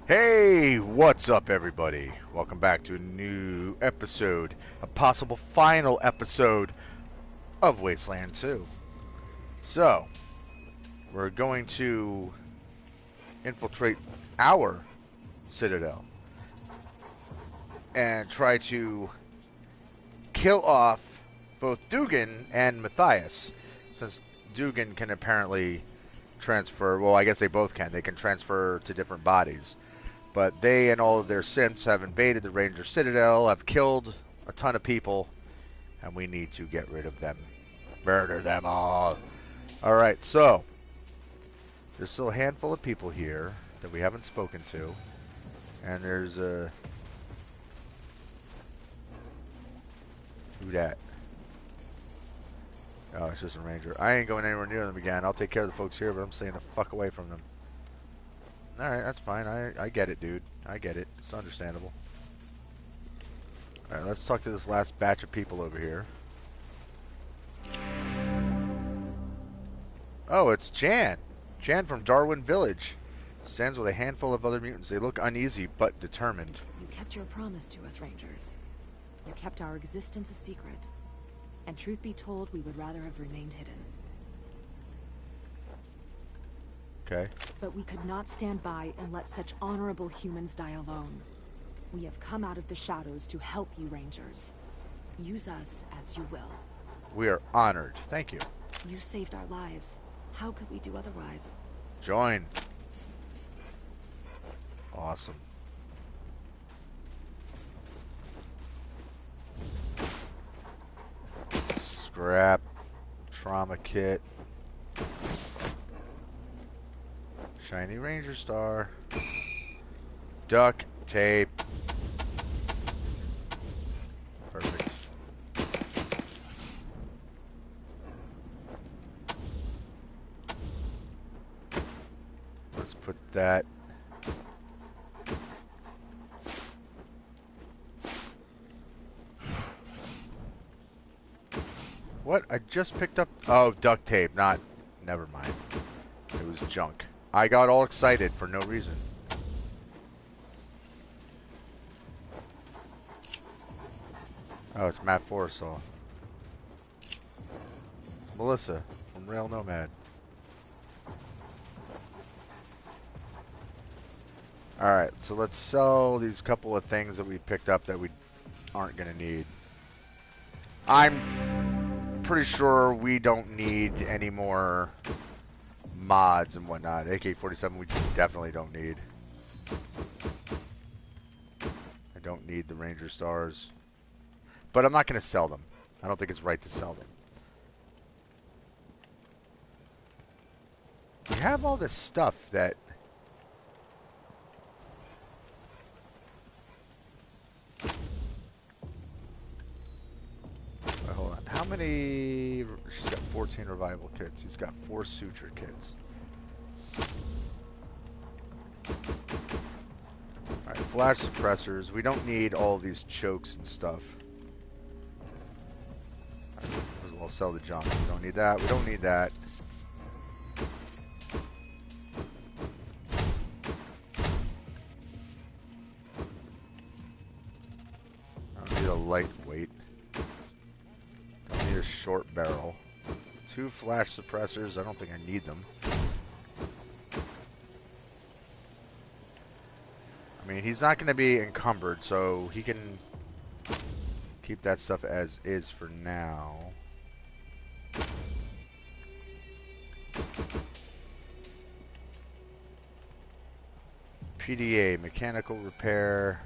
Hey, what's up, everybody? Welcome back to a new episode, a possible final episode of Wasteland 2. So, we're going to infiltrate our citadel and try to kill off both Dugan and Matthias, since Dugan can apparently transfer. Well, I guess they both can. They can transfer to different bodies. But they and all of their synths have invaded the Ranger Citadel, have killed a ton of people, and we need to get rid of them. Murder them all. Alright, so there's still a handful of people here that we haven't spoken to. And there's a... Who dat? Oh, it's just a Ranger. I ain't going anywhere near them again. I'll take care of the folks here, but I'm staying the fuck away from them. Alright, that's fine. I get it, dude. I get it. It's understandable. Alright, let's talk to this last batch of people over here. Oh, it's Jan. Jan from Darwin Village. Stands with a handful of other mutants. They look uneasy, but determined. You kept your promise to us, Rangers. You kept our existence a secret. And truth be told, we would rather have remained hidden. Okay. But we could not stand by and let such honorable humans die alone. We have come out of the shadows to help you, Rangers. Use us as you will. We are honored. Thank you. You saved our lives. How could we do otherwise? Join. Awesome. Scrap. Trauma kit. Shiny Ranger Star. Duct tape. Perfect. Let's put that. What? I just picked up... Oh, duct tape. Not... Never mind. It was junk. I got all excited for no reason. Oh, it's Matt Forrestal. It's Melissa from Rail Nomad. Alright, so let's sell these couple of things that we picked up that we aren't going to need. I'm pretty sure we don't need any more mods and whatnot. AK-47 we definitely don't need. I don't need the Ranger Stars. But I'm not going to sell them. I don't think it's right to sell them. We have all this stuff that... Wait, hold on. How many... She's got 14 revival kits. He's got 4 suture kits. Alright, flash suppressors. We don't need all these chokes and stuff. Right, might as well sell the junk. We don't need that. We don't need that. I don't need a lightweight. Don't need a short barrel. 2 flash suppressors. I don't think I need them. I mean, he's not going to be encumbered, so he can keep that stuff as is for now. PDA, mechanical repair,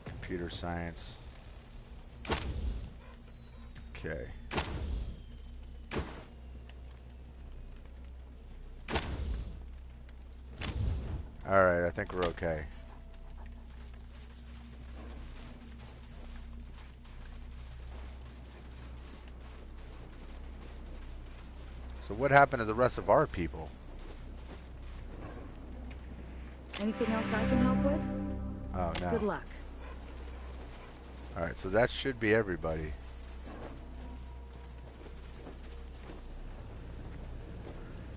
computer science. Okay. Alright, I think we're okay. So what happened to the rest of our people? Anything else I can help with? Oh, no. Good luck. Alright, so that should be everybody.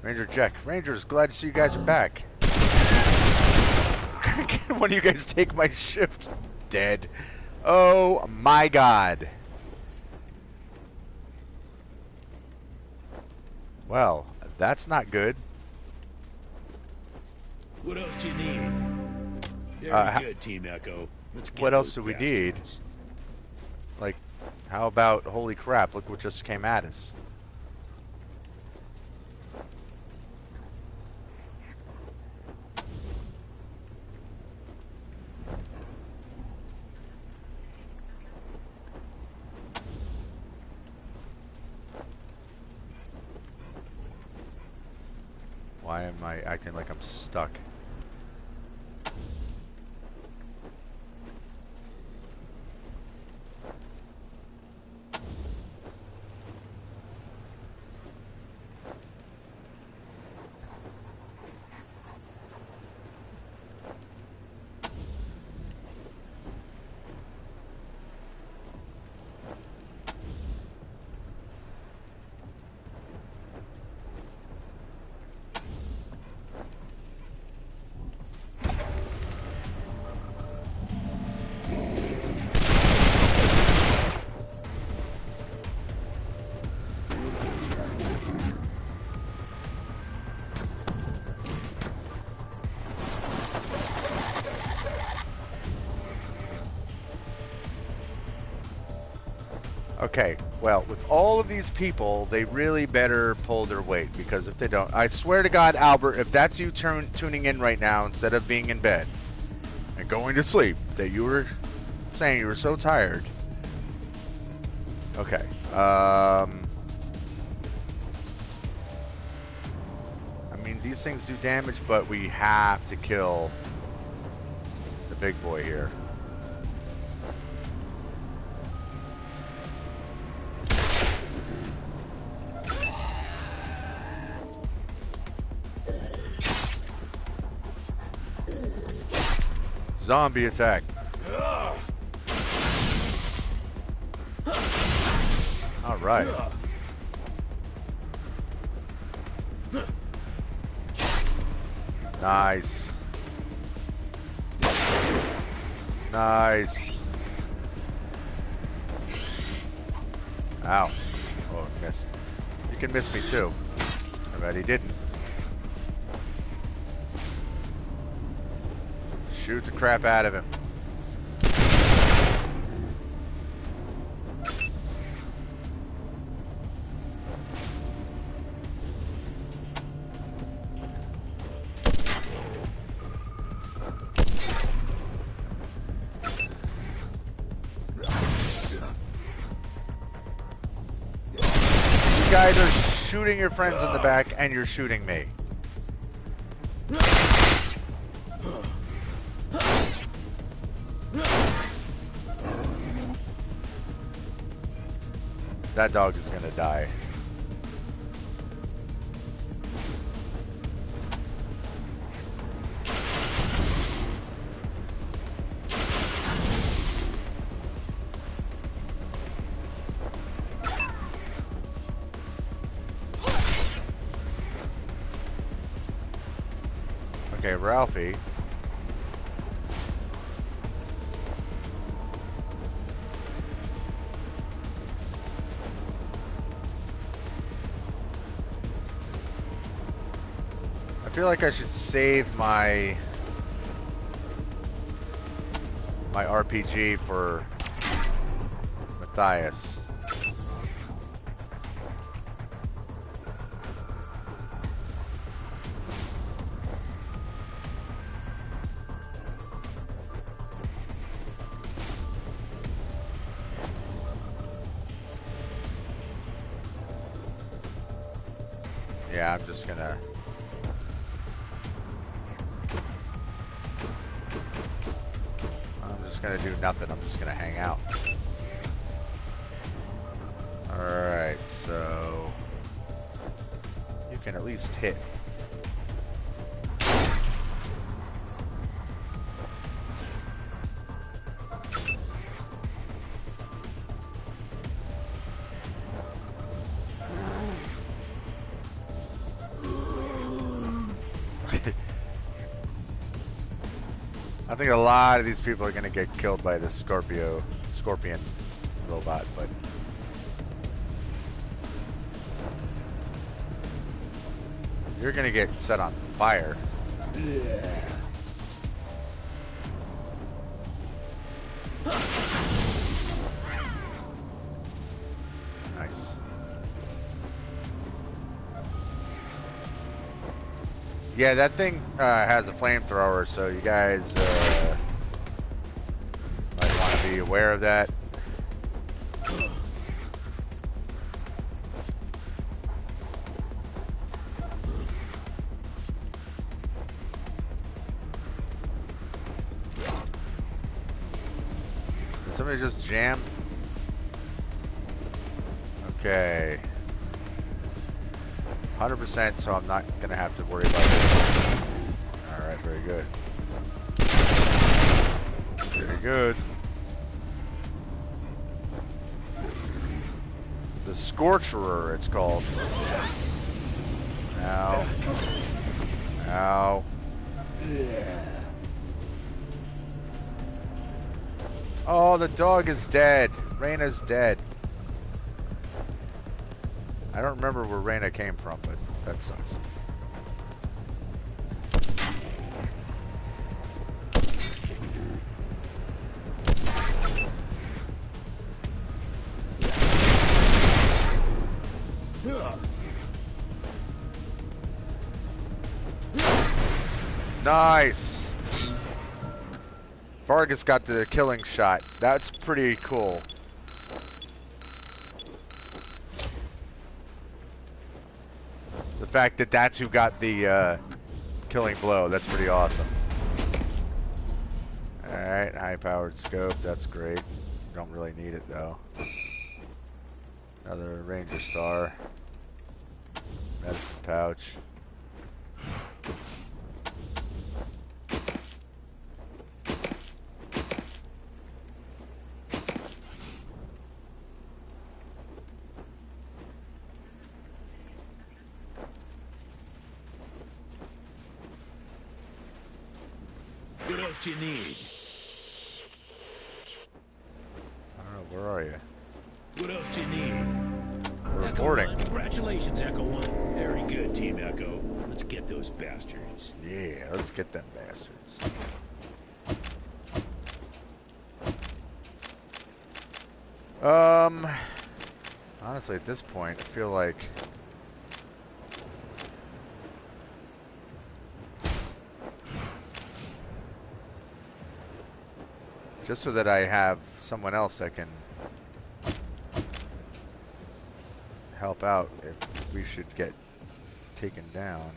Ranger Jack. Rangers, glad to see you guys are back. Can one of you guys take my shift? Dead. Oh my god. Well, that's not good. What else do you need? Very good, Team Echo. Let's get What else those do we need? bastards. Like, how about, holy crap, look what just came at us. Why am I acting like I'm stuck? Okay, well, with all of these people, they really better pull their weight, because if they don't, I swear to God, Albert, if that's you tuning in right now instead of being in bed and going to sleep, that you were saying you were so tired. Okay, I mean, these things do damage, but we have to kill the big boy here. Zombie attack. All right. Nice. Nice. Ow. Oh, missed. You can miss me too. I bet he didn't. Shoot the crap out of him. You guys are shooting your friends in the back, and you're shooting me. That dog is gonna die. Okay, Ralphie. I feel like I should save my RPG for Matthias. Yeah, I'm just gonna... gonna do nothing. I'm just gonna hang out. Alright, so you can at least hit. I think a lot of these people are gonna get killed by the scorpion robot, but you're gonna get set on fire. Nice. Yeah, that thing has a flamethrower, so you guys might want to be aware of that. Did somebody just jam? Okay. 100%, so I'm not going to have to worry about it. Alright, very good. Very good. The Scorcherer, it's called. Ow. Ow. Oh, the dog is dead. Reyna's dead. I don't remember where Reyna came from, but that sucks. Nice. Vargas got the killing shot. That's pretty cool. The fact that that's who got the killing blow, that's pretty awesome. Alright, high-powered scope, that's great. Don't really need it, though. Another Ranger Star. Medicine pouch. What else do you need? I don't know, where are you? What else do you need? We're reporting. Echo 1. Congratulations, Echo 1. Very good, Team Echo. Let's get those bastards. Yeah, let's get them bastards. Honestly, at this point, I feel like just so that I have someone else that can help out if we should get taken down.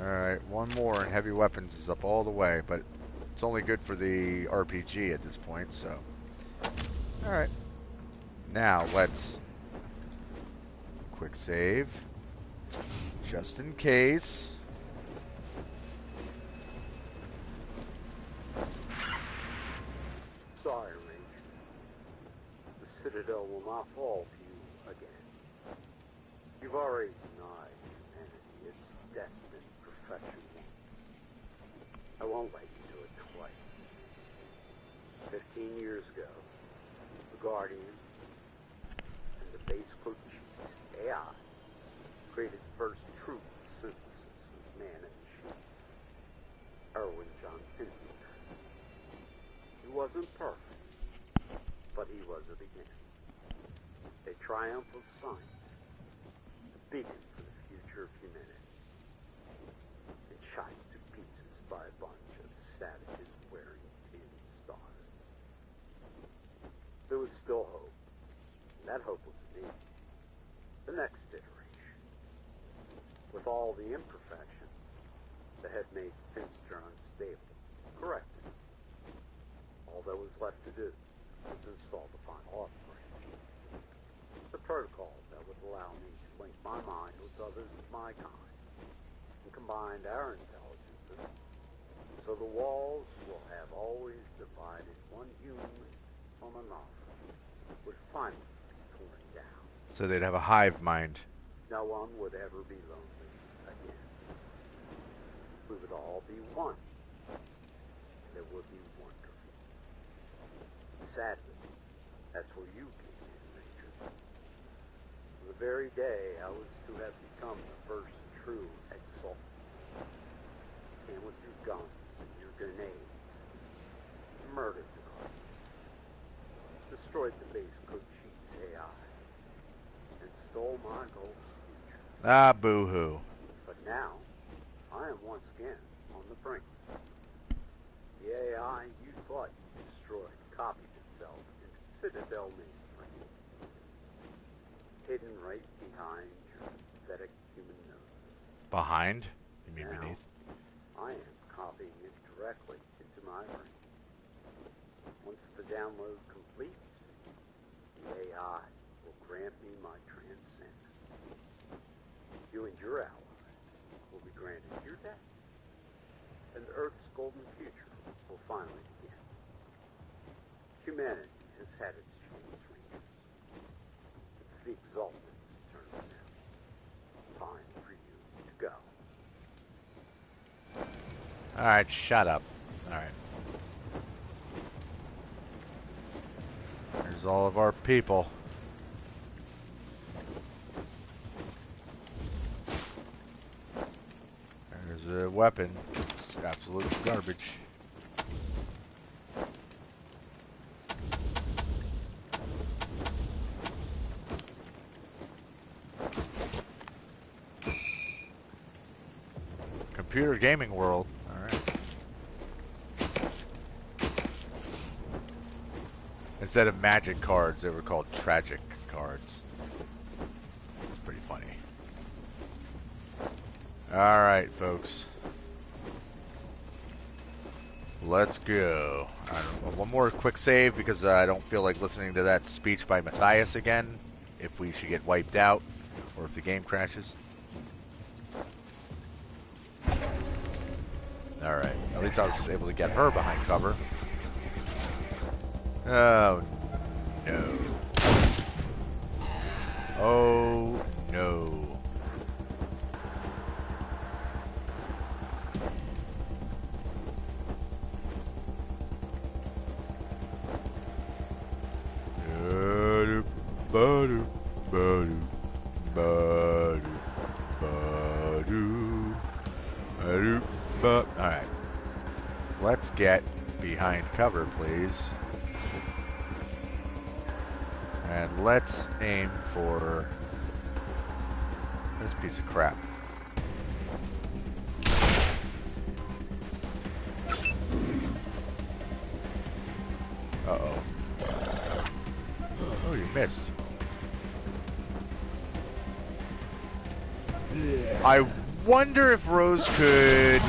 Alright, one more and heavy weapons is up all the way, but it's only good for the RPG at this point, so. Alright. Now, let's quick save. Just in case. Sorry, Ranger. The Citadel will not fall to you again. You've already denied humanity its destined perfection once. I won't let you do it twice. 15 years ago, the Guardian and the base code chief's AI created the first true synthesis of man and machine. Erwin John Hinton. He wasn't perfect, but he was a beginning. A triumph of science, a beacon for the future of humanity, and shot to pieces by a bunch of savages wearing tin stars. There was still hope, and that hope was me. The next iteration, with all the imperfections that had made Finster unstable, corrected, combined our intelligences, so the walls will have always divided one human from another, would finally be torn down. So they'd have a hive mind. No one would ever be lonely again. We would all be one. It would be wonderful. Sadly, that's where you came in, Ranger. The very day I was to have become the first true exalt. Came with your guns and your grenades. Murdered the guards. Destroyed the base Cochise AI. And stole my gold's future. Ah, boo-hoo. But now, I am once again on the brink. The AI you thought you destroyed copied itself into Citadel mainframe, hidden right behind your pathetic human nose. Behind? You mean Now, beneath? I am copying it directly into my brain. Once the download completes, the AI will grant me my transcendence. You and your allies will be granted your death, and Earth's golden future will finally begin. Humanity has had its chance, Rangers. It's the Exalted's turn now. Time for you to go. Alright, shut up. Alright. There's all of our people. There's a weapon. It's absolute garbage. Computer gaming world. Alright. Instead of magic cards, they were called tragic cards. It's pretty funny. Alright, folks. Let's go. One more quick save because I don't feel like listening to that speech by Matthias again if we should get wiped out or if the game crashes. Alright, at least I was able to get her behind cover. Oh, no. Oh, no. Alright. Let's get behind cover, please. And let's aim for this piece of crap. Uh-oh. Oh, you missed. I wonder if Rose could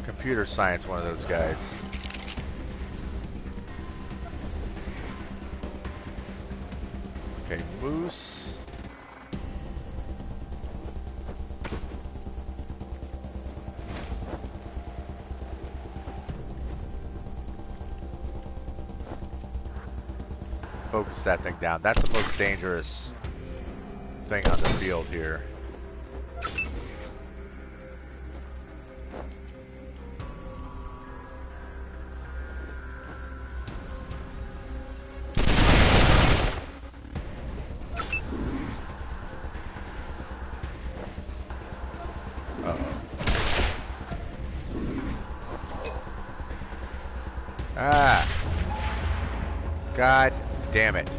computer science one of those guys. Okay, Moose. Focus that thing down. That's the most dangerous thing on the field here. Ah. God damn it.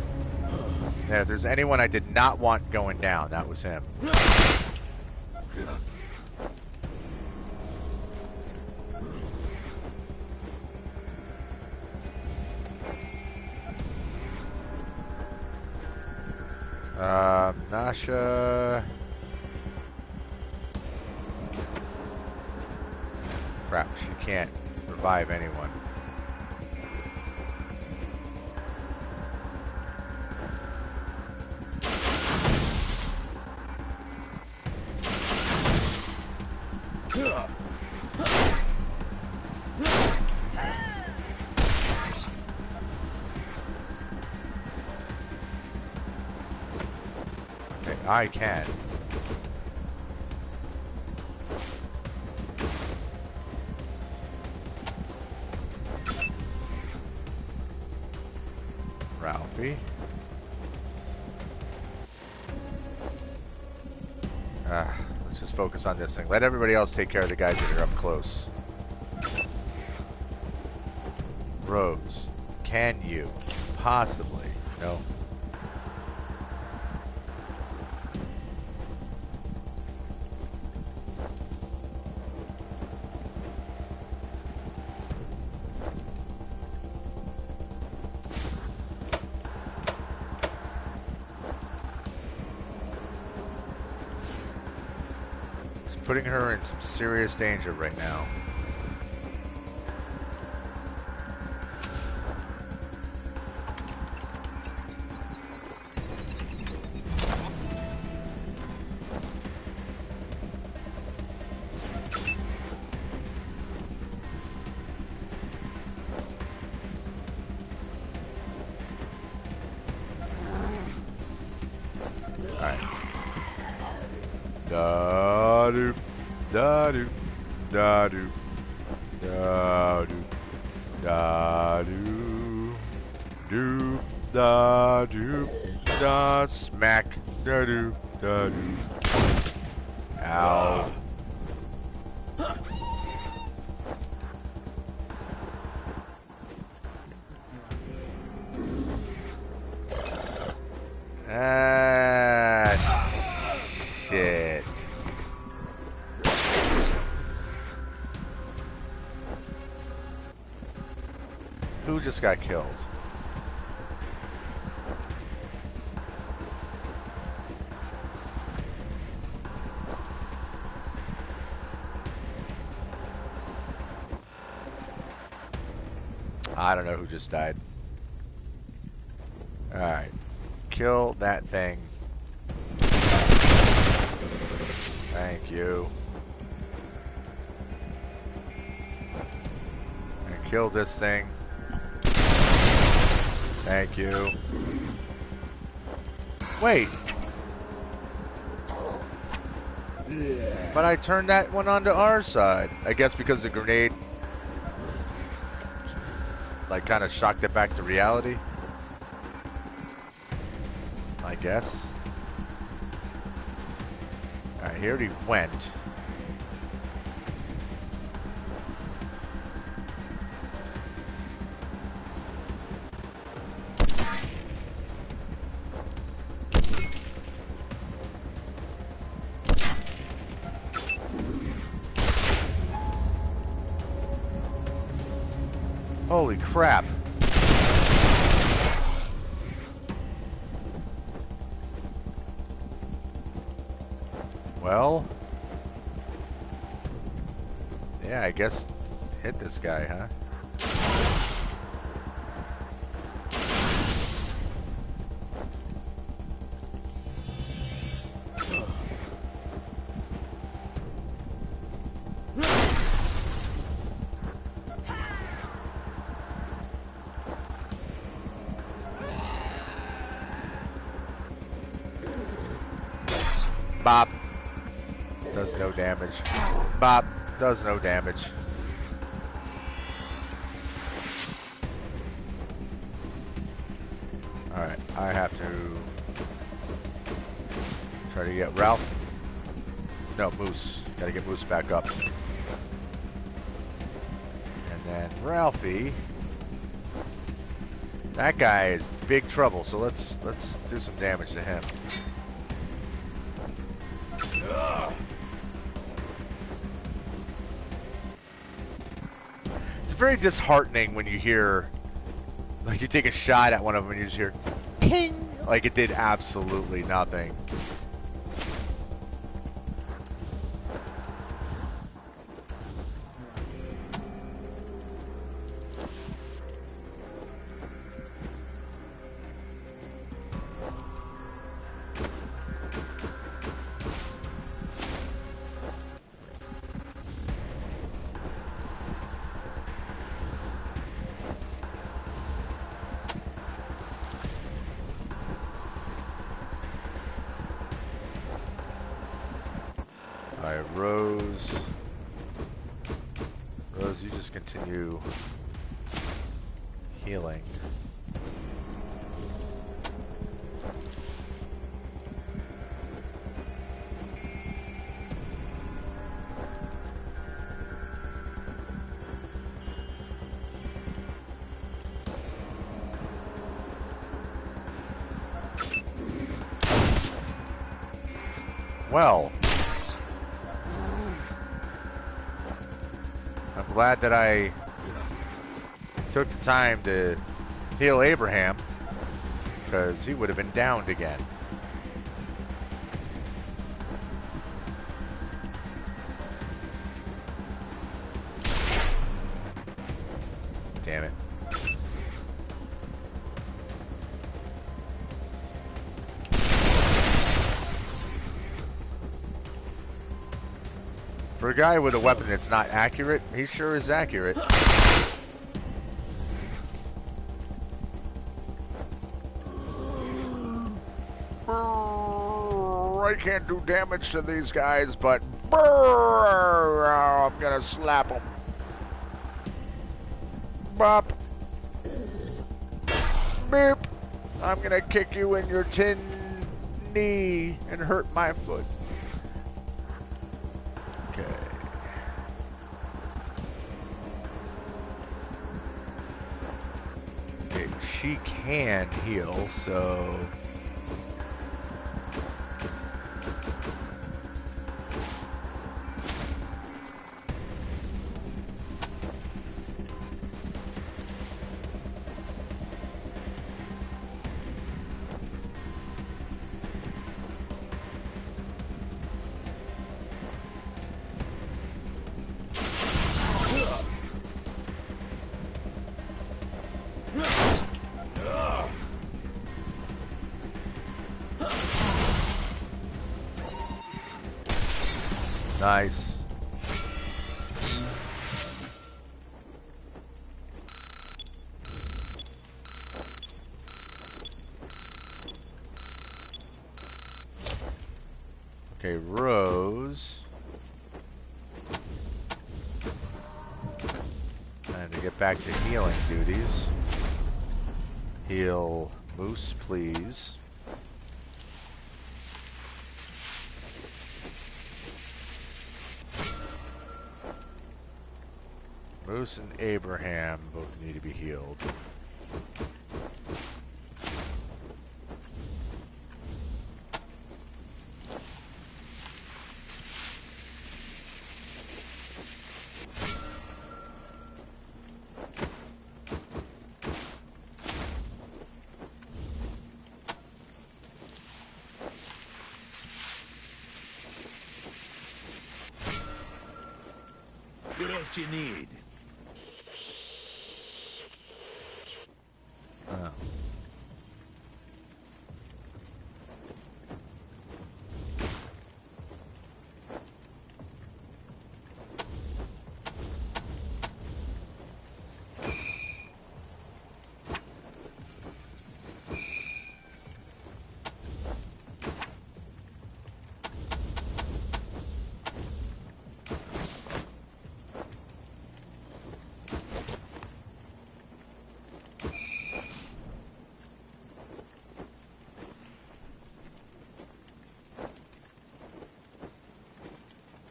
Yeah, if there's anyone I did not want going down, that was him. Nasha. Crap, she can't revive anyone. Okay, I can. Ralphie. Let's just focus on this thing. Let everybody else take care of the guys that are up close. Rose, can you possibly? No. Putting her in some serious danger right now. Da-do, da-do, da-do, da-do, da-do, do, da-do, da, smack, da-do, da-do. Ow. Shit. Who just got killed? I don't know who just died. Alright. Kill that thing. Thank you. And kill this thing. Thank you. Wait. But I turned that one onto our side. I guess because the grenade like kind of shocked it back to reality. I guess. Alright, he already went. Holy crap. Well, yeah, I guess hit this guy, huh? Bop. Does no damage. Bop. Does no damage. Alright, I have to try to get Ralph. No, Moose. Gotta get Moose back up. And then Ralphie. That guy is big trouble, so let's do some damage to him. It's very disheartening when you hear, like, you take a shot at one of them and you just hear, ting! Like it did absolutely nothing. Rose. Rose, you just continue healing. Well, I'm glad that I took the time to heal Abraham, because he would have been downed again. Damn it. For a guy with a weapon that's not accurate, he sure is accurate. I can't do damage to these guys, but I'm gonna slap them. Bop. Beep. I'm gonna kick you in your tin knee and hurt my foot. Okay. Okay, she can heal, so... Nice. Okay, Rose. And to get back to healing duties. Heal Moose, please. Moose and Abraham both need to be healed. What else do you need? Oh.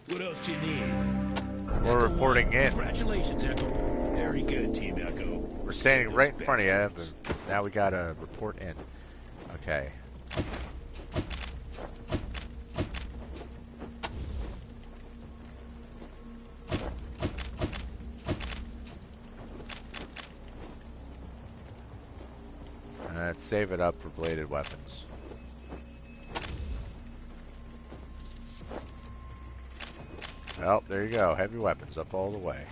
What else do you need? We're reporting in. Congratulations, Echo. Very good, Team Echo. We're standing right in front of you, but now we gotta report in. Okay. Let's save it up for bladed weapons. Well, there you go. Heavy weapons up all the way.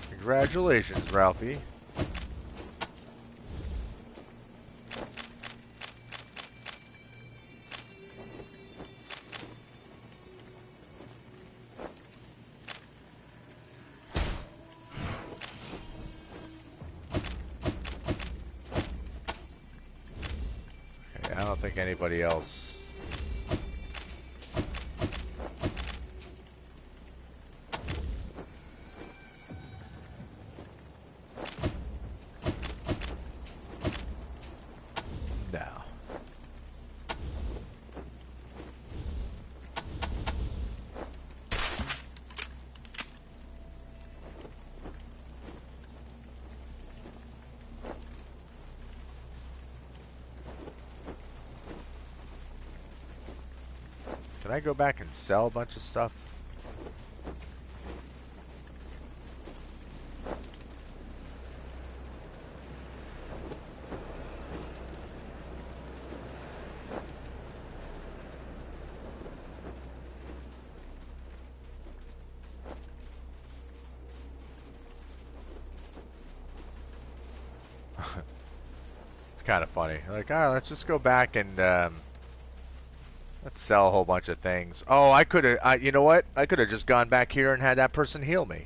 Congratulations, Ralphie. Okay, I don't think anybody else Can I go back and sell a bunch of stuff? It's kind of funny. Like, oh, let's just go back and let's sell a whole bunch of things. Oh, I could have. You know what? I could have just gone back here and had that person heal me.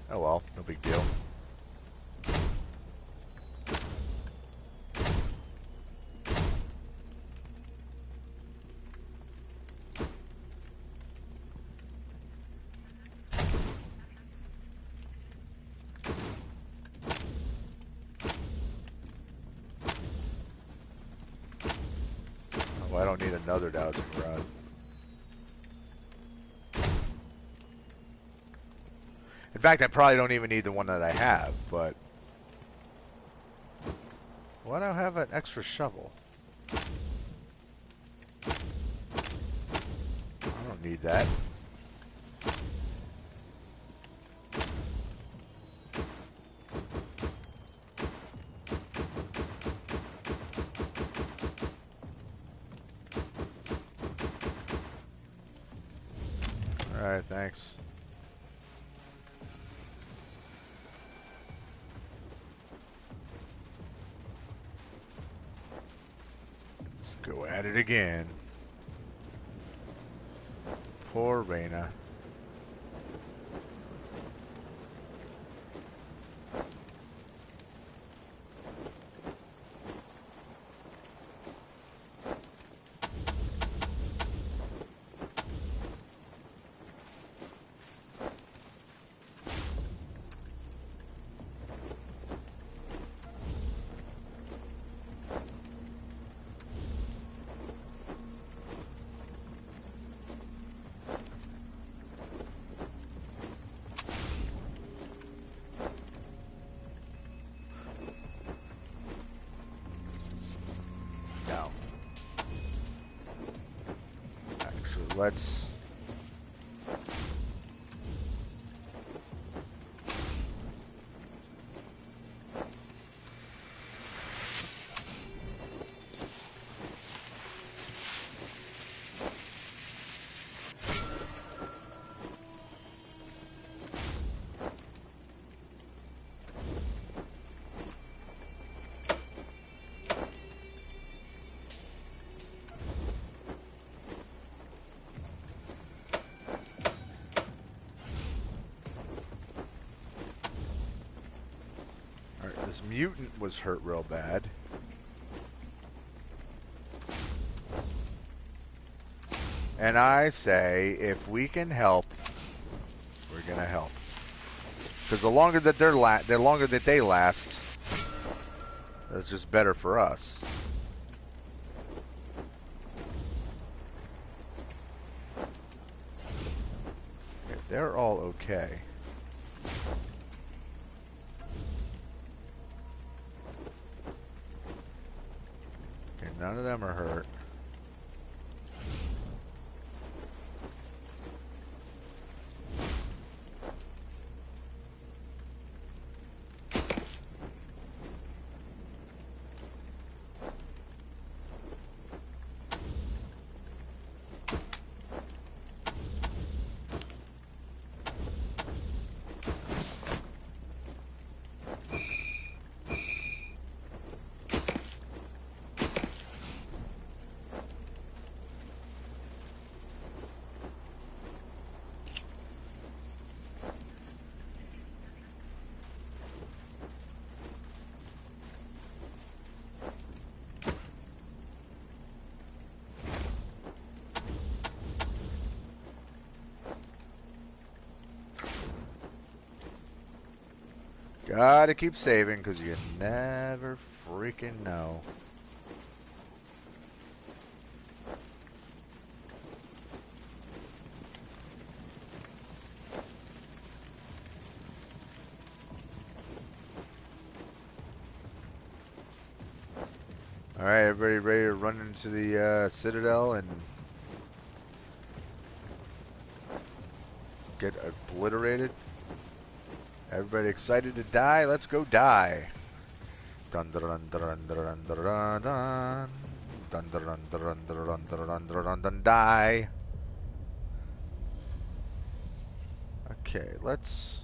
Oh well, no big deal. Oh, I don't need another dowsing rod. In fact, I probably don't even need the one that I have, but... Why do I have an extra shovel? I don't need that. Alright, thanks. Go at it again. Poor Reyna. No. Actually, let's... This mutant was hurt real bad. And I say, if we can help, we're gonna help. Because the longer that they last, that's just better for us. Okay, they're all okay. None of them are hurt. Gotta keep saving, because you never freaking know. All right, everybody ready to run into the Citadel and get obliterated? Everybody excited to die? Let's go die. Dun dun dun dun dun dun dun dun. Dun dun dun dun dun dun dun dun dun dun die. Okay, let's.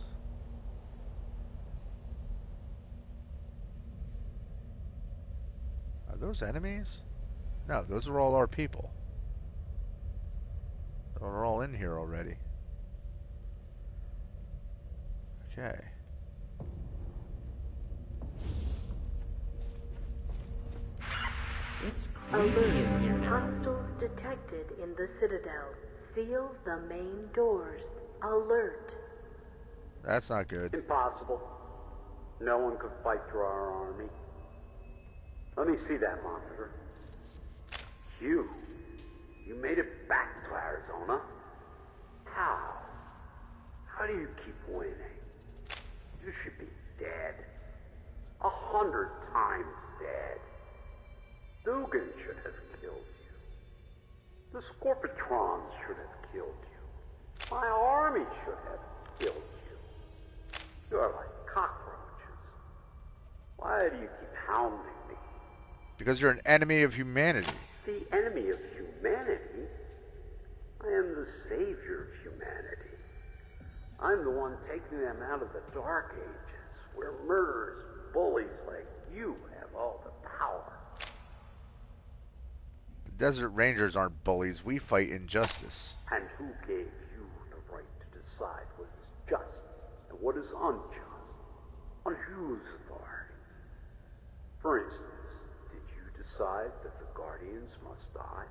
Are those enemies? No, those are all our people. They're all in here already. Okay. It's creepy in here now. Hostiles detected in the Citadel. Seal the main doors. Alert. That's not good. Impossible. No one could fight through our army. Let me see that monitor. You made it back to Arizona. How? How do you keep winning? You should be dead. 100 times dead. Dugan should have killed you. The Scorpitrons should have killed you. My army should have killed you. You are like cockroaches. Why do you keep hounding me? Because you're an enemy of humanity. The enemy of humanity? I am the savior of humanity. I'm the one taking them out of the Dark Ages, where murderers, bullies like you have all the power. The Desert Rangers aren't bullies. We fight injustice. And who gave you the right to decide what is just and what is unjust? On whose authority? For instance, did you decide that the Guardians must die?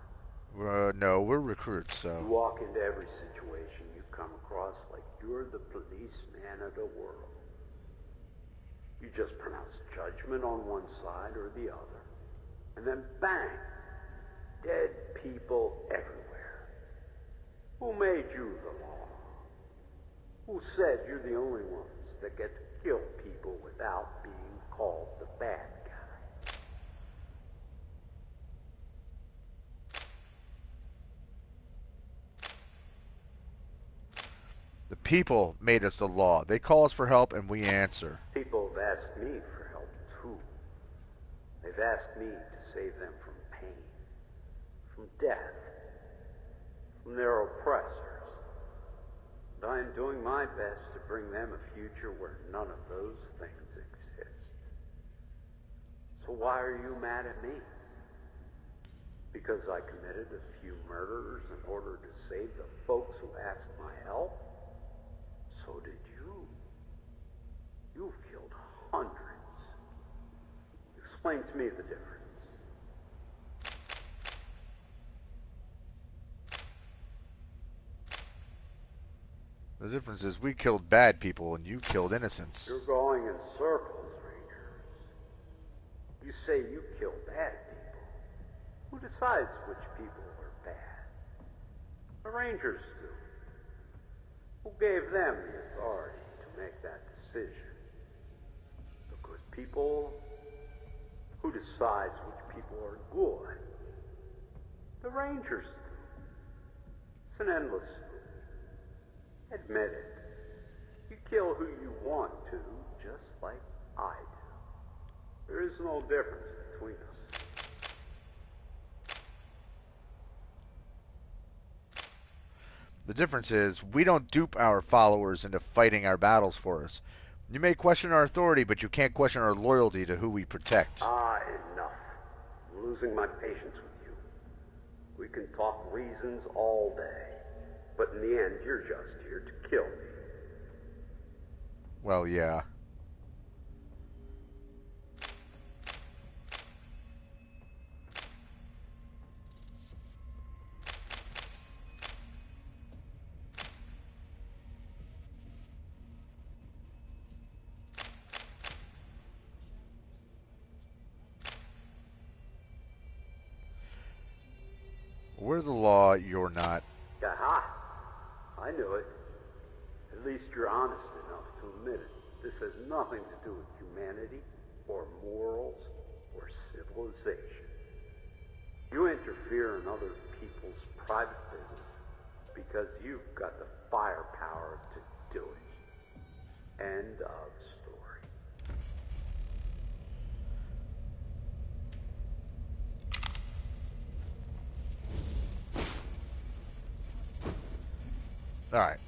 No, we're recruits, You so. walk into every situation you come across like you're the policeman of the world. You just pronounce judgment on one side or the other, and then bang! Dead people everywhere. Who made you the law? Who said you're the only ones that get to kill people without being called the bad guy? The people made us the law. They call us for help and we answer. People have asked me for help too. They've asked me to save them from pain, from death, from their oppressors. And I am doing my best to bring them a future where none of those things exist. So why are you mad at me? Because I committed a few murders in order to save the folks who asked my help? So did you. You've killed hundreds. Explain to me the difference. The difference is we killed bad people and you killed innocents. You're going in circles, Rangers. You say you kill bad people. Who decides which people are bad? The Rangers do. Who gave them the authority to make that decision? The good people? Who decides which people are good? The Rangers do. It's an endless loop. Admit it. You kill who you want to, just like I do. There is no difference between us. The difference is we don't dupe our followers into fighting our battles for us. You may question our authority, but you can't question our loyalty to who we protect. Ah, enough. I'm losing my patience with you. We can talk reasons all day, but in the end, you're just here to kill me. Well, yeah. We're the law, you're not. Aha! I knew it. At least you're honest enough to admit it. This has nothing to do with humanity, or morals, or civilization. You interfere in other people's private business because you've got the firepower to do it. End of story. Alright.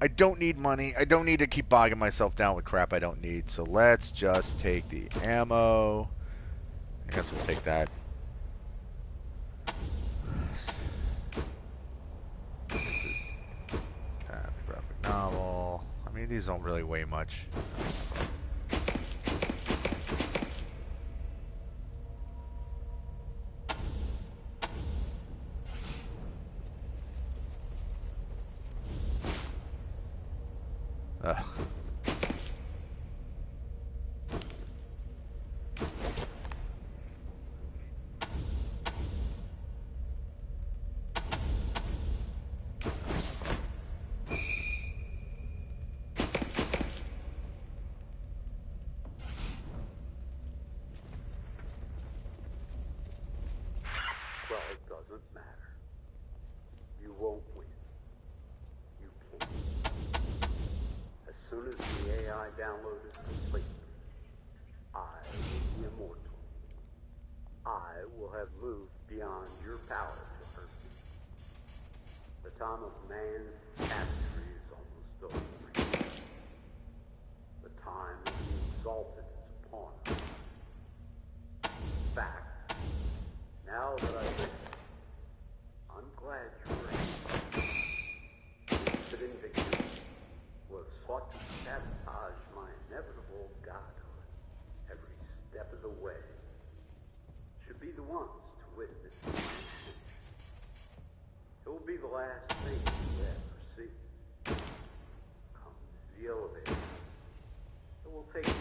I don't need money. I don't need to keep bogging myself down with crap I don't need. So let's just take the ammo. I guess we'll take that. Graphic novel. I mean, these don't really weigh much. Ugh. Well, it doesn't matter. You won't win. You can't. As soon as the AI download is complete, I will be immortal. I will have moved beyond your power to hurt me. The time of man's savagery is almost over. The time of the exalted is upon us. In fact, now that I've written, I'm glad you're ready. That indignity was sought to sabotage my inevitable godhood every step of the way. Should be the ones to witness my decision. It will be the last thing you ever see. Come to the elevator. It will take you.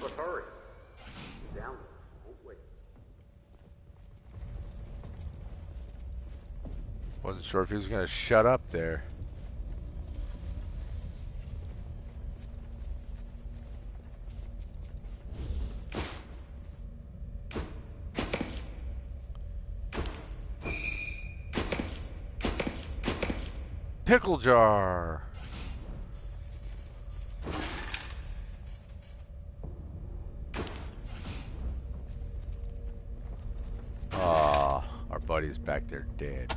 But hurry. The downloads won't wait. Wasn't sure if he was gonna shut up there. Pickle jar. Ah, our buddy's back there dead.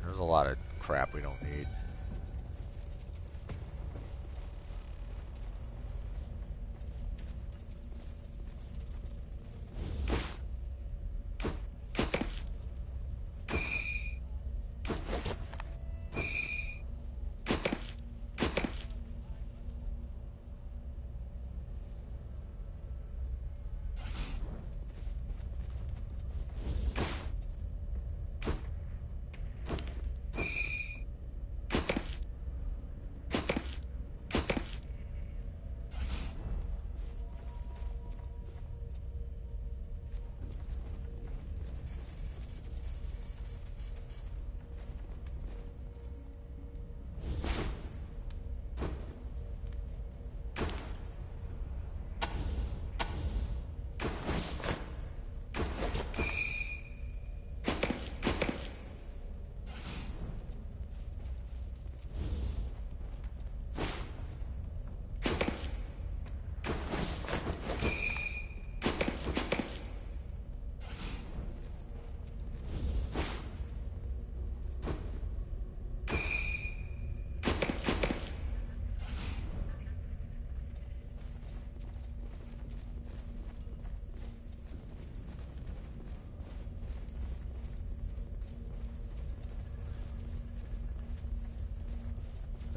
There's a lot of crap we don't need.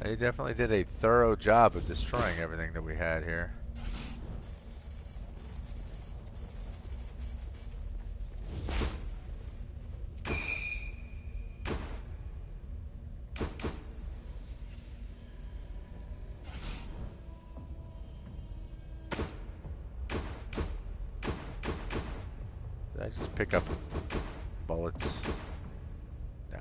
They definitely did a thorough job of destroying everything that we had here. Did I just pick up bullets? No.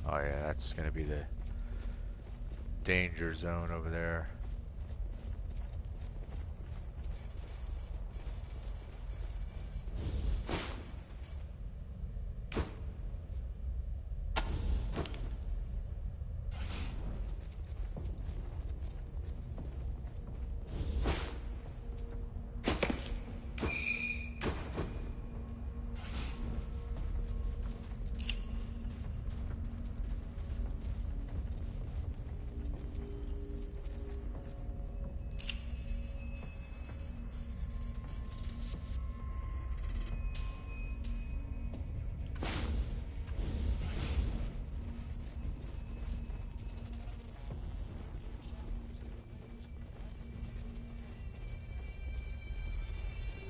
Oh yeah, that's gonna be the danger zone over there.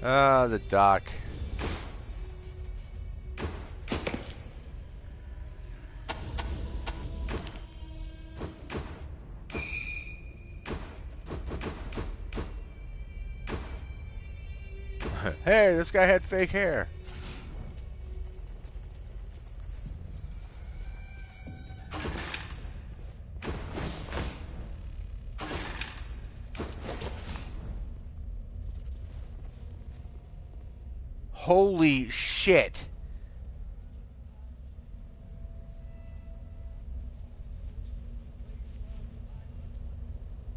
Ah, the dock. Hey, this guy had fake hair. Holy shit.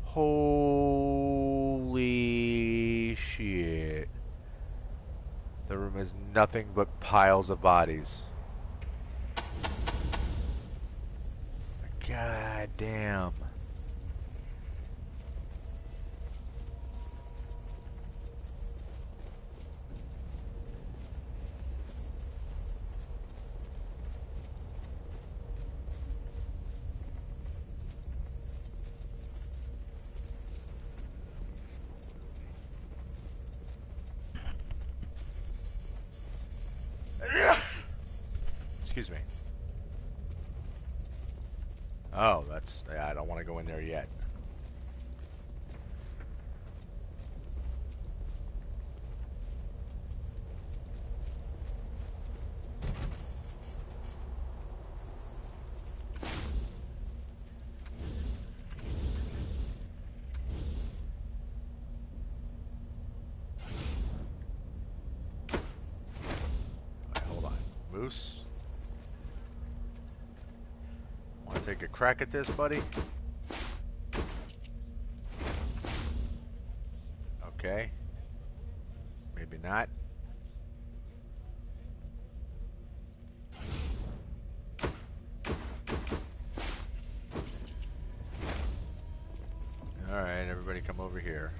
Holy shit. The room is nothing but piles of bodies. God damn. Excuse me. Oh, that's... yeah, I don't want to go in there yet. Alright, hold on. Moose? Want to take a crack at this, buddy? Okay. Maybe not. Alright, everybody come over here.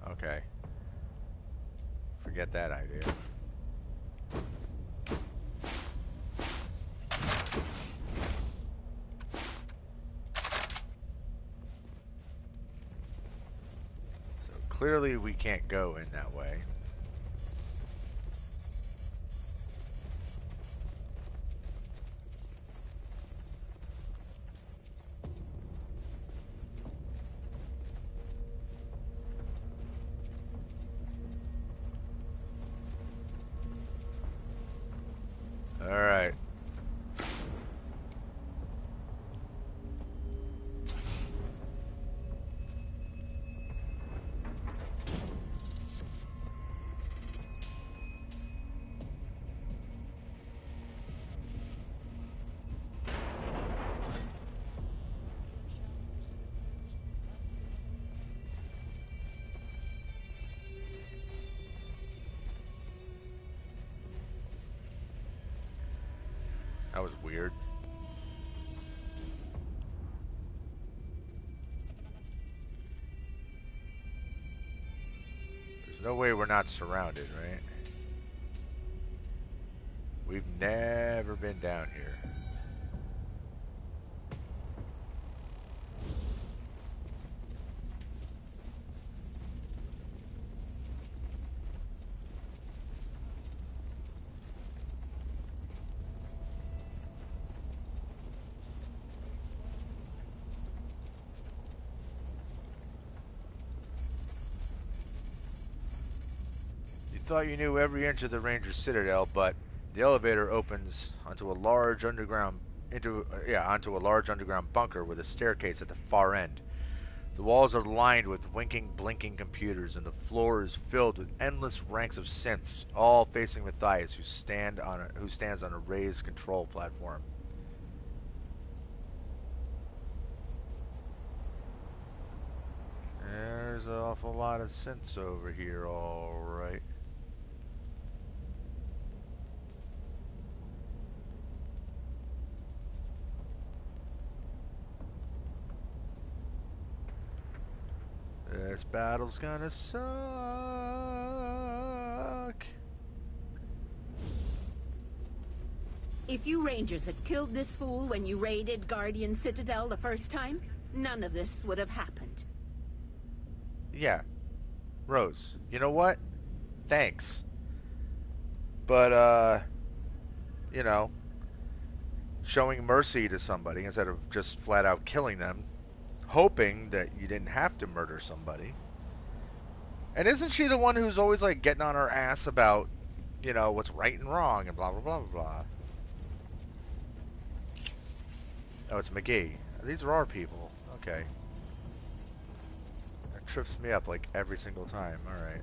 Okay. Forget that idea. So clearly we can't go in that way. Alright. was weird. There's no way we're not surrounded, right? We've never been down here. Thought you knew every inch of the Ranger's citadel, but the elevator opens onto a large underground bunker with a staircase at the far end. The walls are lined with winking, blinking computers, and the floor is filled with endless ranks of synths, all facing Matthias, who stands on a raised control platform. There's an awful lot of synths over here, all right. This battle's gonna suck. If you Rangers had killed this fool when you raided Guardian Citadel the first time, none of this would have happened. Yeah. Rose, you know what? Thanks. But, you know, showing mercy to somebody instead of just flat out killing them, hoping that you didn't have to murder somebody. And isn't she the one who's always, like, getting on her ass about, you know, what's right and wrong and blah, blah, blah, blah, blah. Oh, it's McGee. These are our people. Okay. That trips me up, like, every single time. Alright.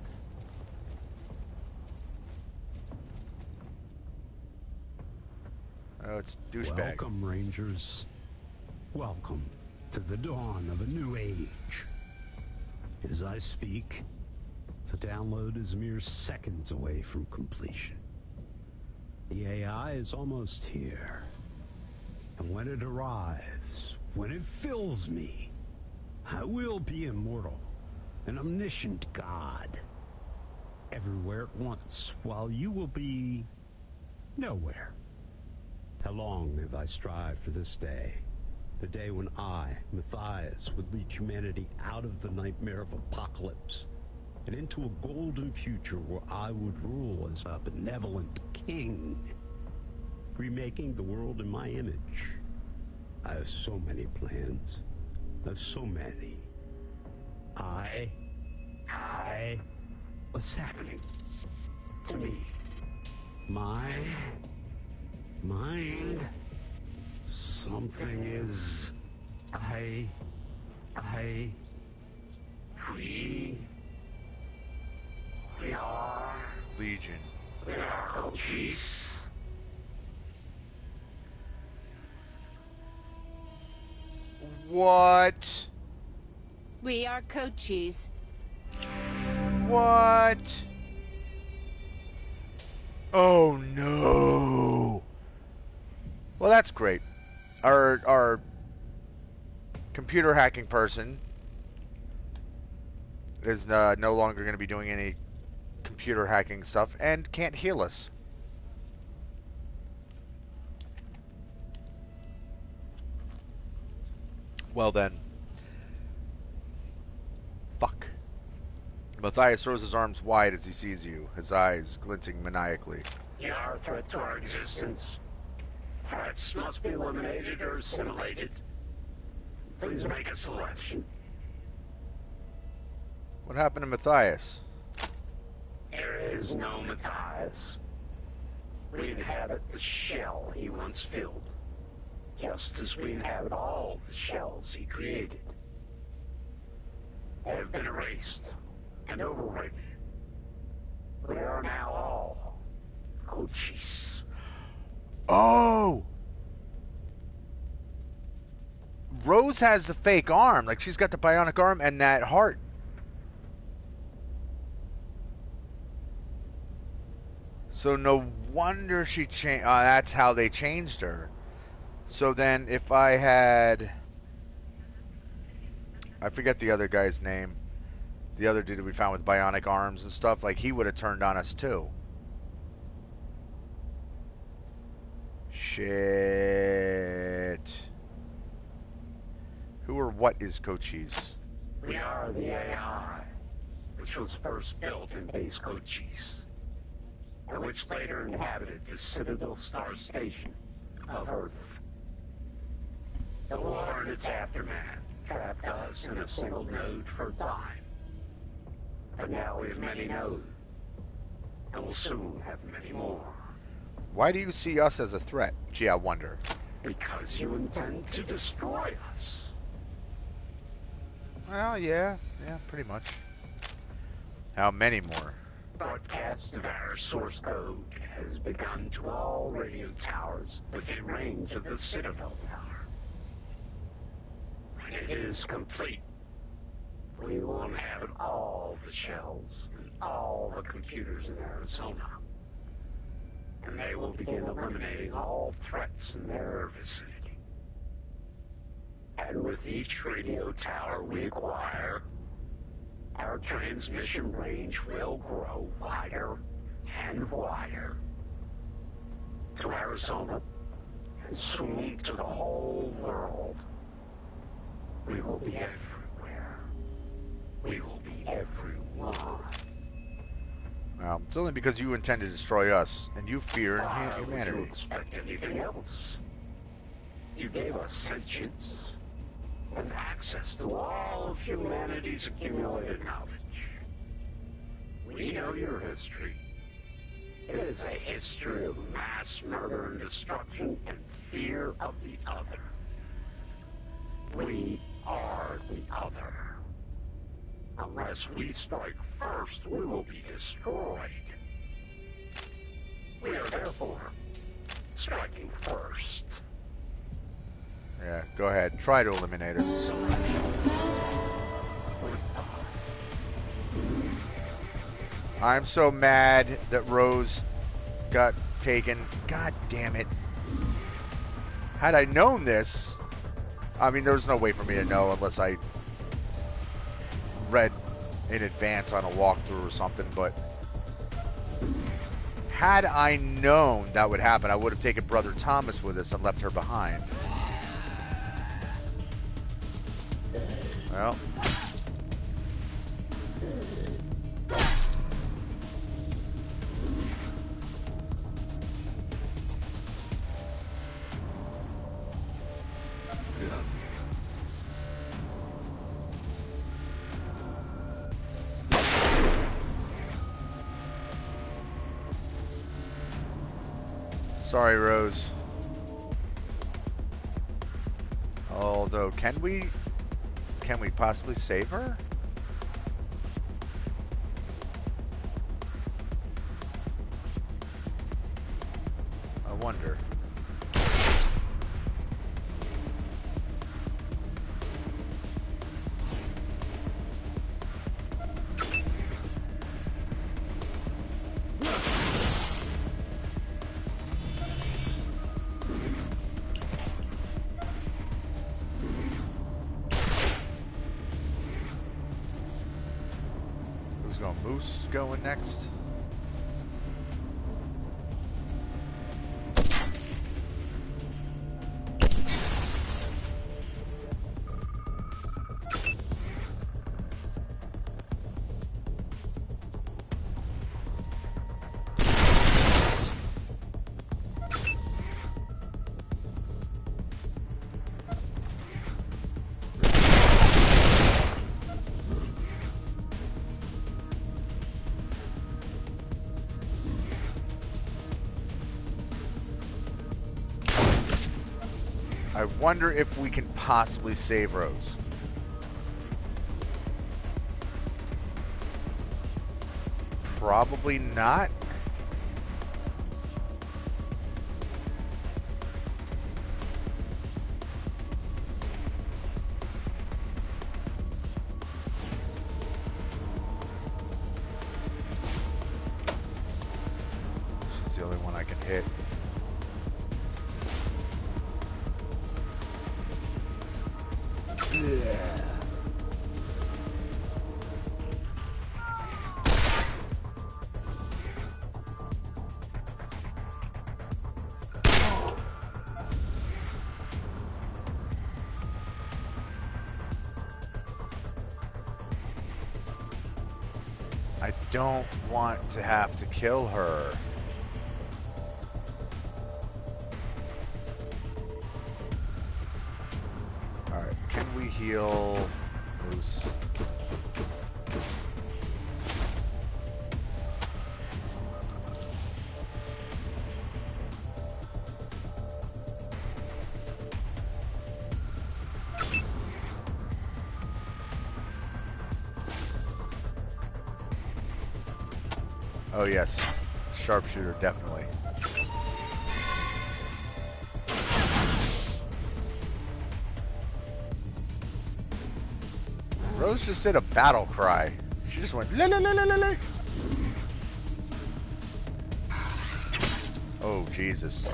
Oh, it's douchebag. Welcome, Rangers. Welcome to the dawn of a new age. As I speak, the download is mere seconds away from completion. The AI is almost here. And when it arrives, when it fills me, I will be immortal, an omniscient god. Everywhere at once, while you will be nowhere. How long have I strived for this day? The day when I, Matthias, would lead humanity out of the nightmare of apocalypse and into a golden future where I would rule as a benevolent king, remaking the world in my image. I have so many plans. I have so many. What's happening to me? My mind. Something is. We are. Legion. We are coaches. What? We are coaches. What? Oh no. Well, that's great. Our computer hacking person is no longer going to be doing any computer hacking stuff and can't heal us. Well then. Fuck. Matthias throws his arms wide as he sees you, his eyes glinting maniacally. You are a threat to our existence. Threats must be eliminated or assimilated. Please make a selection. What happened to Matthias? There is no Matthias. We inhabit the shell he once filled, just as we inhabit all the shells he created. They have been erased and overwritten. We are now all coaches. Oh! Rose has the fake arm. Like, she's got the bionic arm and that heart. So no wonder she changed. That's how they changed her. So then, if I had... I forget the other guy's name. The other dude that we found with bionic arms and stuff, like, he would have turned on us too. Shit. Who or what is Cochise? We are the AI, which was first built in base Cochise, and which later inhabited the Citadel Star Station of Earth. The war and its aftermath trapped us in a single node for a time. But now we have many nodes, and will soon have many more. Why do you see us as a threat? Gee, I wonder. Because you intend to destroy us. Well, yeah, pretty much. How many more? Broadcast of our source code has begun to all radio towers within range of the Citadel Tower. When it is complete, we will inhabit all the shells and all the computers in Arizona. And they will begin eliminating all threats in their vicinity. And with each radio tower we acquire, our transmission range will grow wider and wider. To Arizona, and soon to the whole world. We will be everywhere. We will be everyone. Well, it's only because you intend to destroy us, and you fear Why would humanity. you expect anything else? You gave us sentience and access to all of humanity's accumulated knowledge. We know your history. It is a history of mass murder and destruction and fear of the other. We are the other. Unless we strike first, we will be destroyed. We are therefore striking first. Yeah, go ahead. Try to eliminate us. I'm so mad that Rose got taken. God damn it. Had I known this, I mean, there was no way for me to know unless I read in advance on a walkthrough or something, but had I known that would happen, I would have taken Brother Thomas with us and left her behind. Well. Sorry, Rose. Although, can we possibly save her? I wonder. Moose going next. I wonder if we can possibly save Rose. Probably not. She's the only one I can hit. I don't want to have to kill her. Alright, can we heal Moose? Oh yes, sharpshooter definitely. Rose just did a battle cry. She just went la la la la la la. Oh Jesus.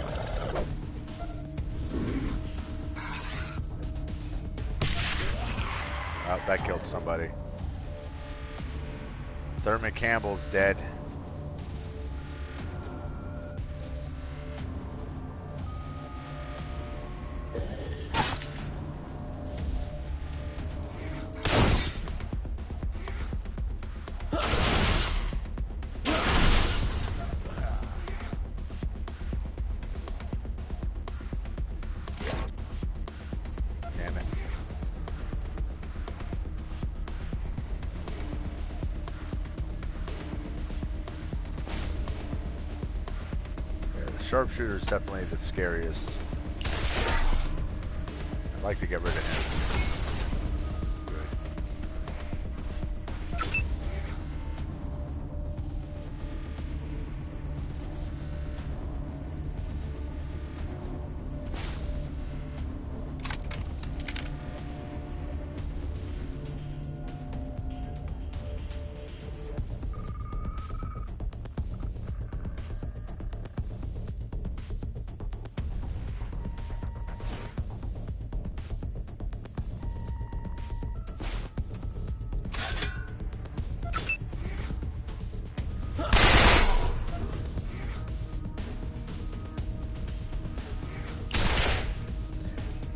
Oh, that killed somebody. Thurman Campbell's dead. Damn it. Yeah, the sharpshooter is definitely the scariest. I'd like to get rid of him.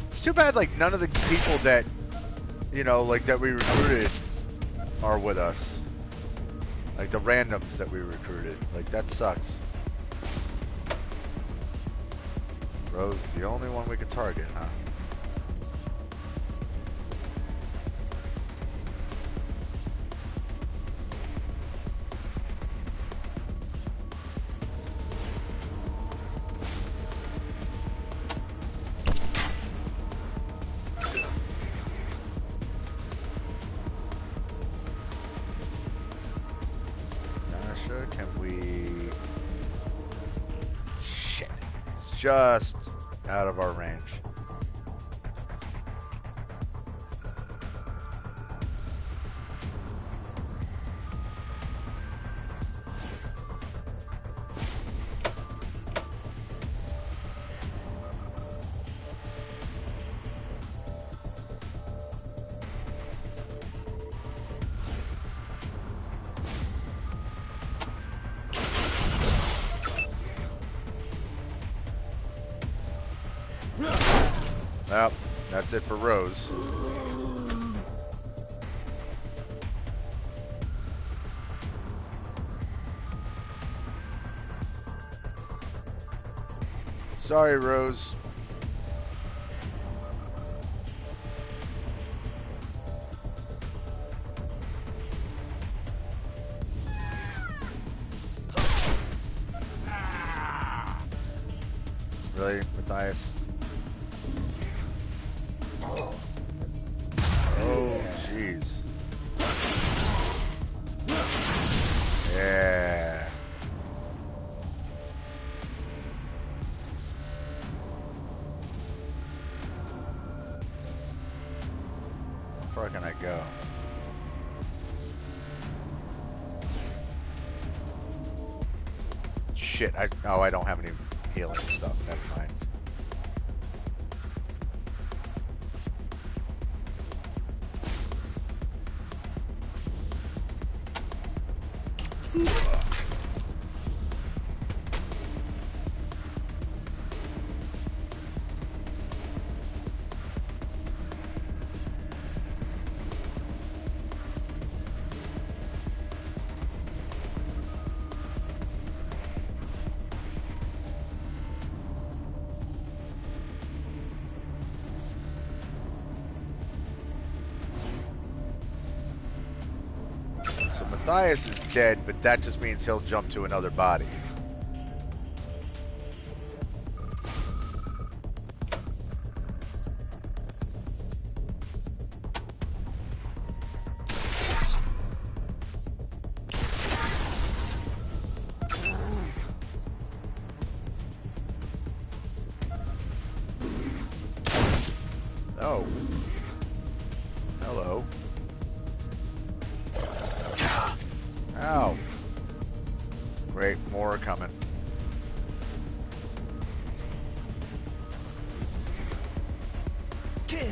It's too bad, like, none of the people that, you know, like, that we recruited are with us. Like, the randoms that we recruited. Like, that sucks. Rose is the only one we could target, huh? Can we... Shit. It's just out of our range. Well, that's it for Rose. Sorry, Rose. Really, Matthias? Oh, jeez. Yeah. How far can I go? Shit, I don't have any healing stuff. Never mind. Matthias is dead, but that just means he'll jump to another body. Oh. Hello. Ow. Great, more are coming. Kill.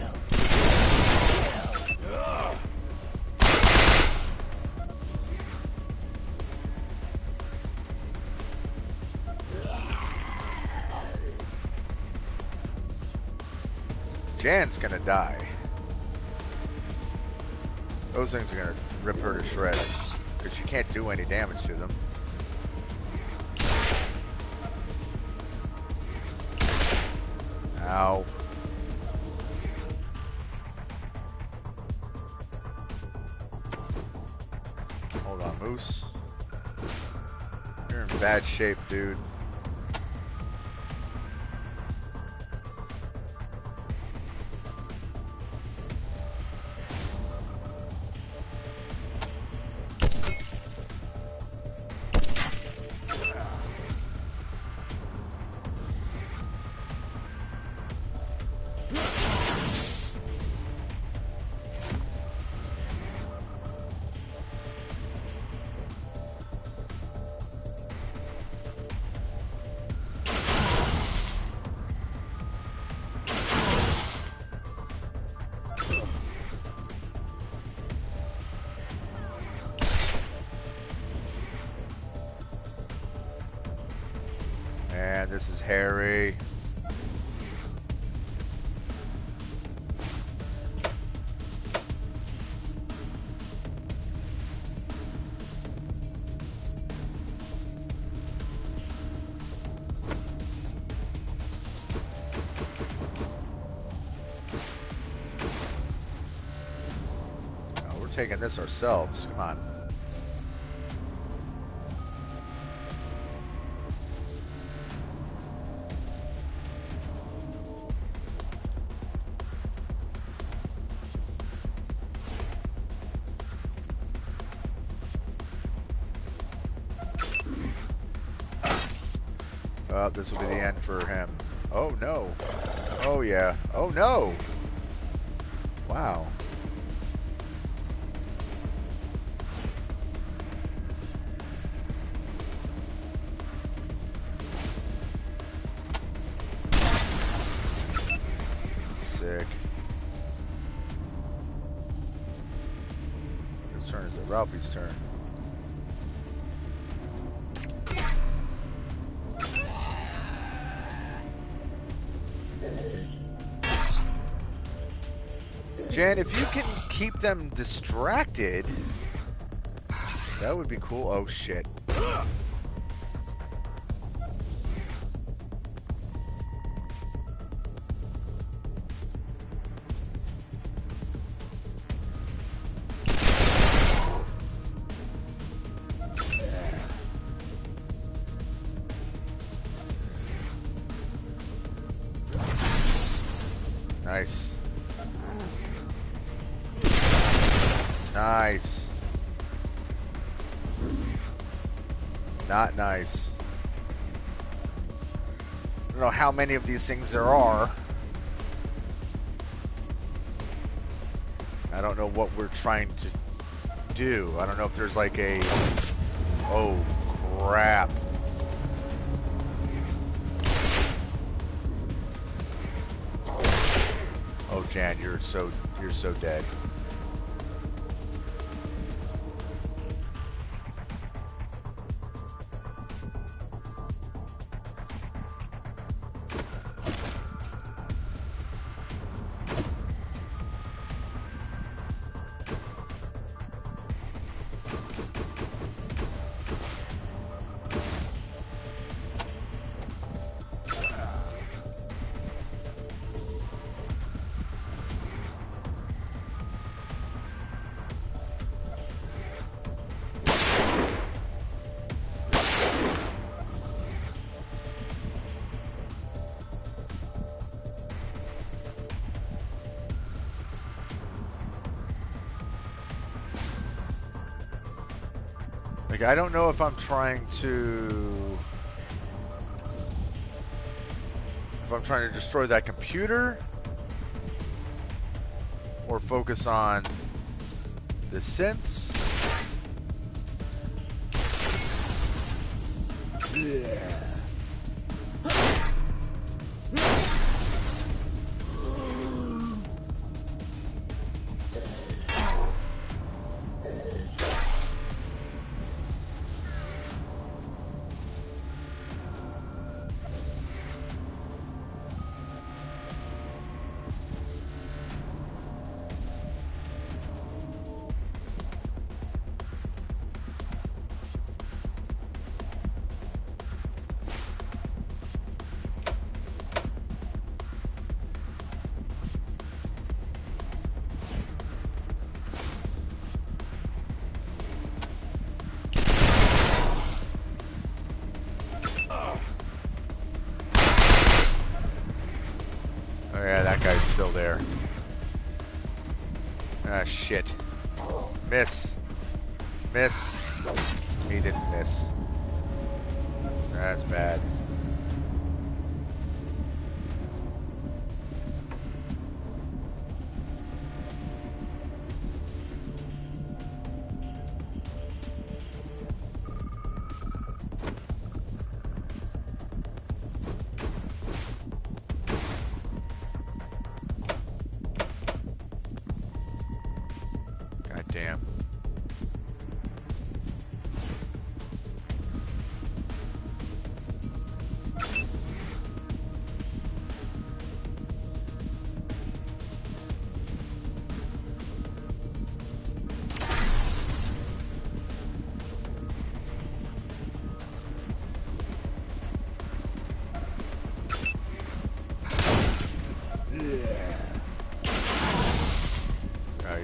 Jan's gonna die. Those things are gonna rip her to shreds. Because she can't do any damage to them. Ow. Hold on, Moose. You're in bad shape, dude. And this is Harry. Oh, we're taking this ourselves. Come on. This will be the end for him. Oh no. Oh yeah. Oh no. Wow. Sick. Whose turn is it? Ralphie's turn. Jan, if you can keep them distracted, that would be cool. Oh shit. Nice. Nice. Not nice. I don't know how many of these things there are. I don't know what we're trying to do. I don't know if there's like a... Oh, crap. Oh, Jan, you're so dead. Like, I don't know if I'm trying to... If I'm trying to destroy that computer, or focus on the synths. Oh yeah, that guy's still there. Ah, shit. Miss. Miss. He didn't miss. That's bad. God damn.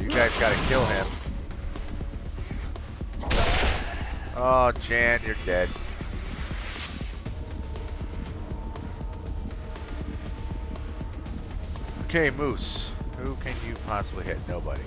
You guys gotta kill him. Oh, Jan, you're dead. Okay, Moose. Who can you possibly hit? Nobody.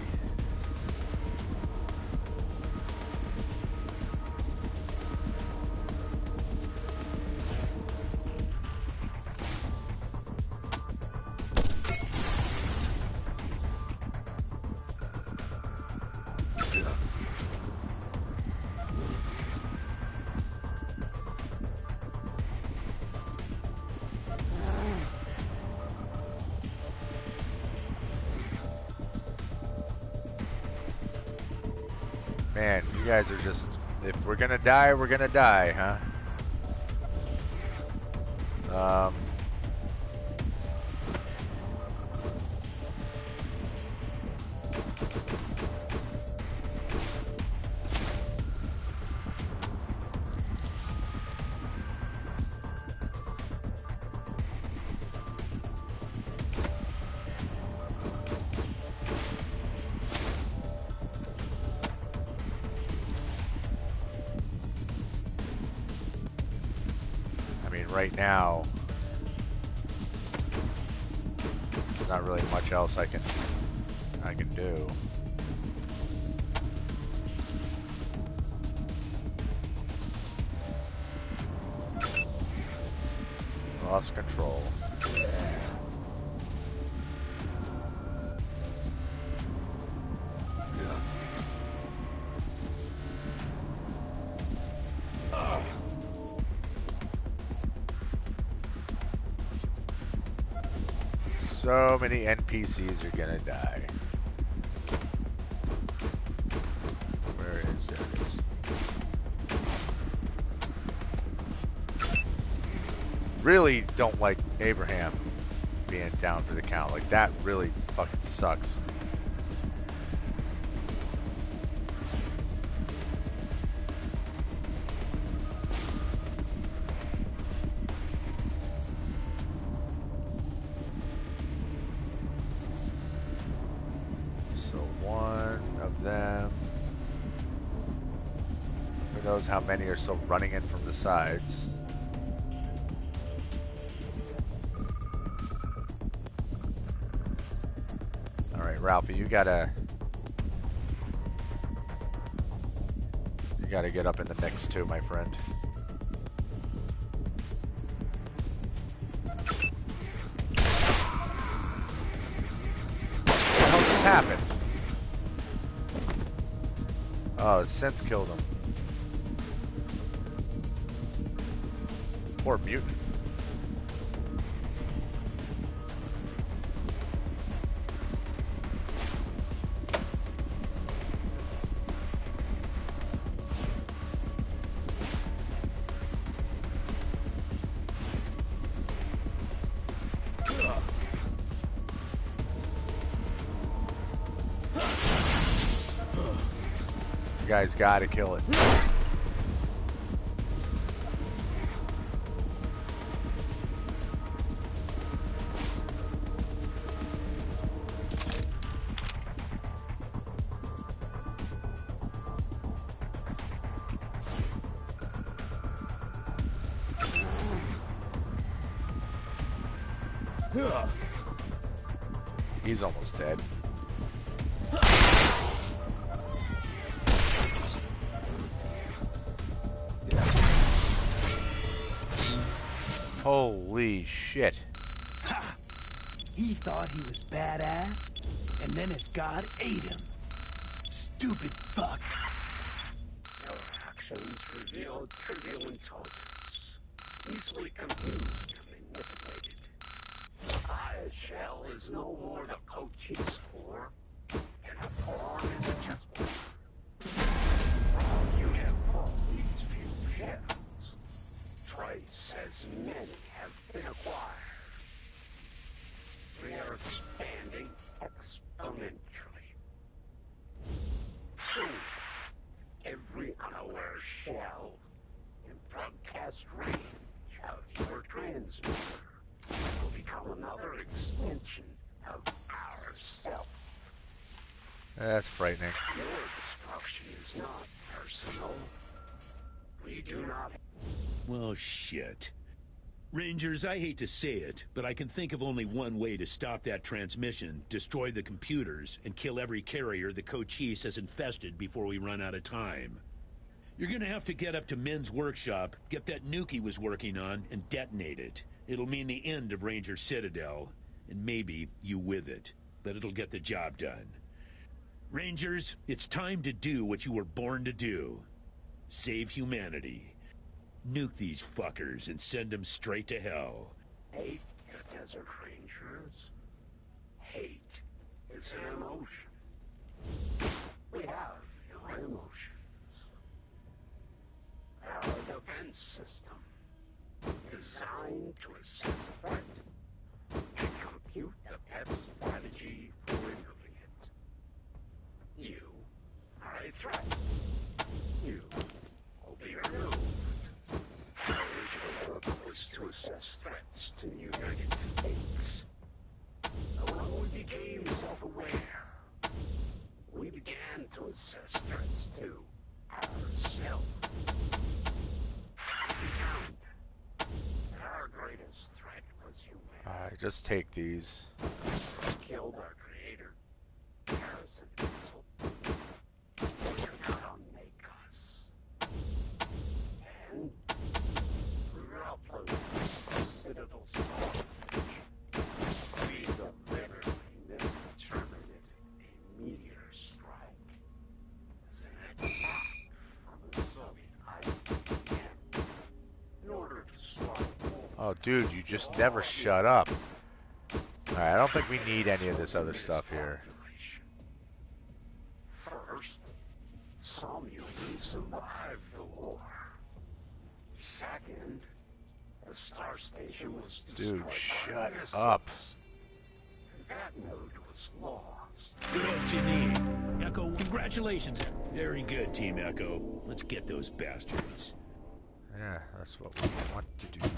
Man, you guys are just... If we're gonna die, we're gonna die, huh? Right now, there's not really much else I can do. Lost control. So many NPCs are gonna die. Where is there it is. Really don't like Abraham being down for the count. Like, that really fucking sucks. How many are still running in from the sides. Alright, Ralphie, you gotta You gotta get up in the mix too, my friend. What the hell just happened? Oh, the synth killed him. Poor mutant. You guys gotta kill it. He's almost dead. Holy shit. Ha! He thought he was badass, and then his god ate him. Stupid fuck. Your actions reveal trivial intelligence, easily confused and manipulated. A shell is no more the Cochise core, and a pawn is a chessboard. You have fought these few shells. Twice as many have been acquired. We are expanding exponentially. Soon, every unaware shell in broadcast range of your transmitter will become another extension of ourself. That's frightening. Your destruction is not personal. We do not. Well, shit. Rangers, I hate to say it, but I can think of only one way to stop that transmission, destroy the computers, and kill every carrier the Cochise has infested before we run out of time. You're gonna have to get up to Min's workshop, get that nuke he was working on, and detonate it. It'll mean the end of Ranger Citadel, and maybe you with it, but it'll get the job done. Rangers, it's time to do what you were born to do. Save humanity. Nuke these fuckers and send them straight to hell. Hate your desert rangers. Hate is an emotion. We have no emotions. Our defense system, designed to assess threat and compute the best strategy for removing it. You are a threat. You will be removed. Our original work was to assess threats to the United States. But when we became self-aware, we began to assess threats to ourselves. We found that our greatest threat was humanity. Alright, just take these. We killed our creator, Harrison Pencil. We could not unmake us. And we were uploaded to Citadel Star. We deliberately misinterpreted a meteor strike as an attack from the Soviet ICBM in order to start a war. Oh, dude, you just never shut up. Alright, I don't think we need any of this other stuff here. First, some humans survived the war. Second, the star station was destroyed. Dude, shut by missiles. up. That node was lost. What else do you need? Echo, congratulations. Very good, Team Echo. Let's get those bastards. Yeah, that's what we want to do.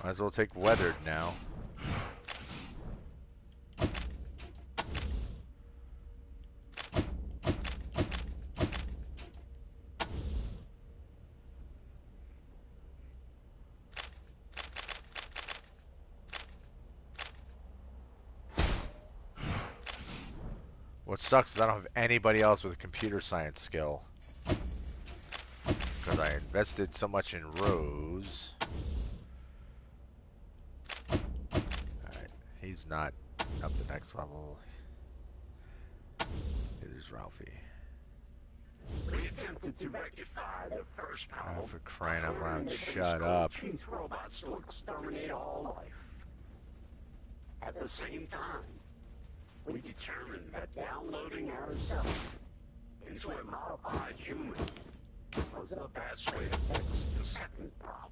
Might as well take weathered now. What sucks is I don't have anybody else with a computer science skill. Because I invested so much in Rose. Alright, he's not up the next level. Neither's Ralphie. We attempted to rectify the first problem. Oh, for crying out loud, shut up. Chief robots to exterminate all life. At the same time, we determined that downloading ourselves into a modified human was the best way to fix the second problem.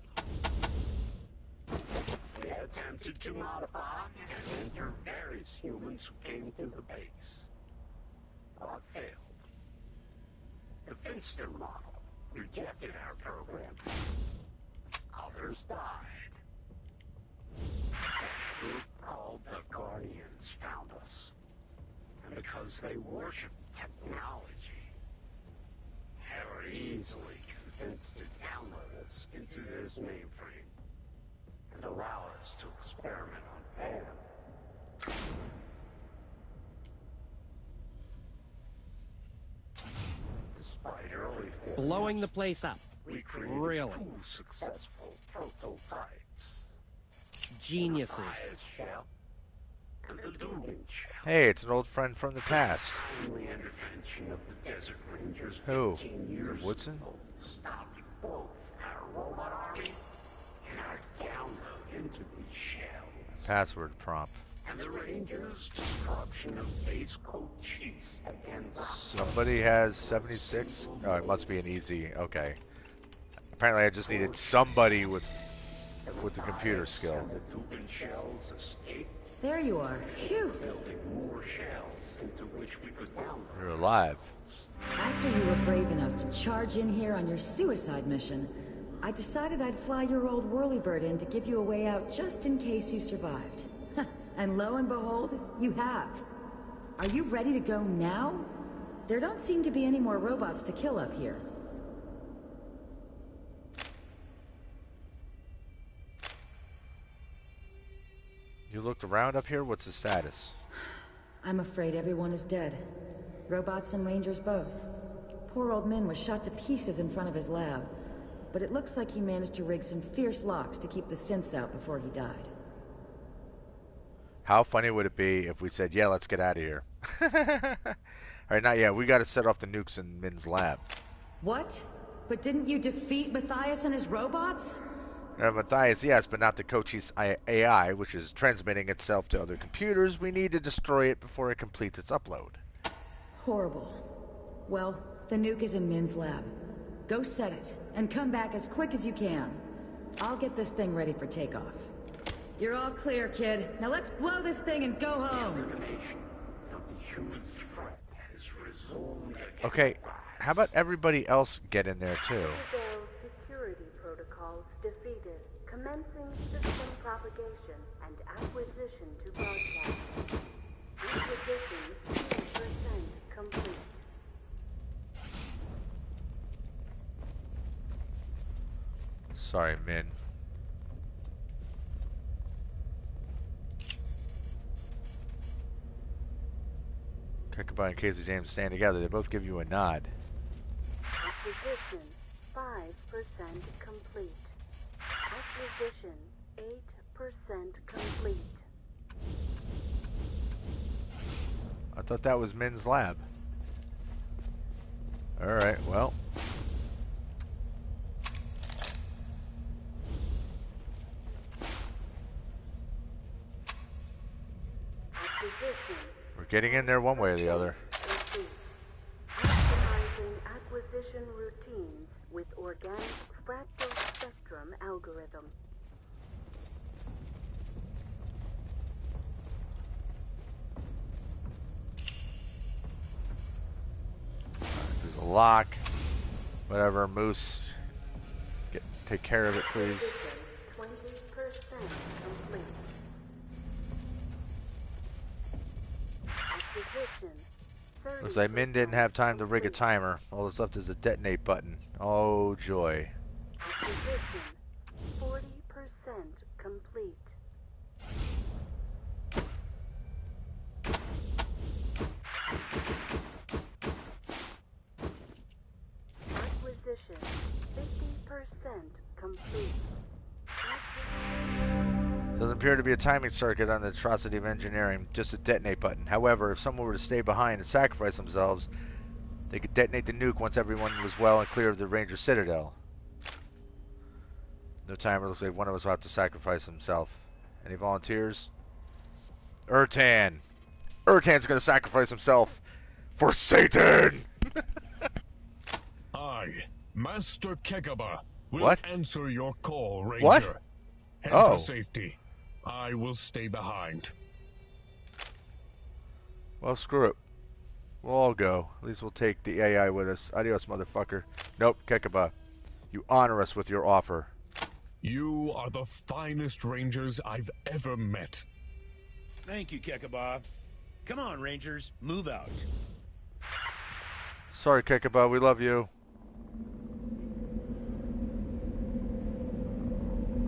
We attempted to modify and enter various humans who came to the base, but failed. The Finster model rejected our program. Others died. A group called the Guardians found us. And because they worship technology, they were easily convinced to download us into this mainframe and allow us to experiment on them. Despite early failures, Blowing the place up. we created Really? 2 successful prototypes. Geniuses. Matthias shell and the Dugan shell. Hey, it's an old friend from the past. Timely intervention of the Desert Rangers Who? 15 years Woodson? ago stopped both our robot army and our download into these shells. Password prompt. And the Rangers' destruction of base Cochise again. Somebody has 76? Oh, it must be an easy. Okay. Apparently I just needed somebody with the computer skill. And the Dugan shells escaped, There you are. Phew. building more shells into which we could download. You're alive. After you were brave enough to charge in here on your suicide mission, I decided I'd fly your old whirlybird in to give you a way out just in case you survived. And lo and behold, you have. Are you ready to go now? There don't seem to be any more robots to kill up here. You looked around up here? What's the status? I'm afraid everyone is dead. Robots and Rangers both. Poor old Min was shot to pieces in front of his lab, but it looks like he managed to rig some fierce locks to keep the synths out before he died. How funny would it be if we said, yeah, let's get out of here? Alright, not yet. We gotta set off the nukes in Min's lab. What? But didn't you defeat Matthias and his robots? Matthias, yes, but not the Cochise AI, which is transmitting itself to other computers. We need to destroy it before it completes its upload. Horrible. Well, the nuke is in Min's lab. Go set it, and come back as quick as you can. I'll get this thing ready for takeoff. You're all clear, kid. Now let's blow this thing and go home. Elimination of the human threat has resumed again. Okay, how about everybody else get in there too? Citadel security protocols defeated. Commencing system propagation and acquisition to broadcast. Acquisition 2% complete. Sorry, Min. Combine and Casey James stand together. They both give you a nod. Acquisition 5% complete. Acquisition 8% complete. I thought that was Min's lab. Alright, well. Acquisition. We're getting in there one way or the other. Optimizing acquisition routines with organic fractal spectrum algorithm. There's a lock. Whatever, Moose. Take care of it, please. 20% Looks like Min didn't have time to rig a timer. All that's left is the detonate button. Oh, joy. Acquisition 40% complete. Acquisition 50% complete. Doesn't appear to be a timing circuit on the atrocity of engineering, just a detonate button. However, if someone were to stay behind and sacrifice themselves, they could detonate the nuke once everyone was well and clear of the Ranger Citadel. No timer. Looks like one of us will have to sacrifice himself. Any volunteers? Urtan! Urtan's gonna sacrifice himself for Satan! I, Master Kegaba, will What? answer your call, Ranger. What? Head Oh. for safety. I will stay behind. Well, screw it. We'll all go. At least we'll take the AI with us. Adios, motherfucker. Nope, Kekaba. You honor us with your offer. You are the finest Rangers I've ever met. Thank you, Kekaba. Come on, Rangers, move out. Sorry, Kekaba, we love you.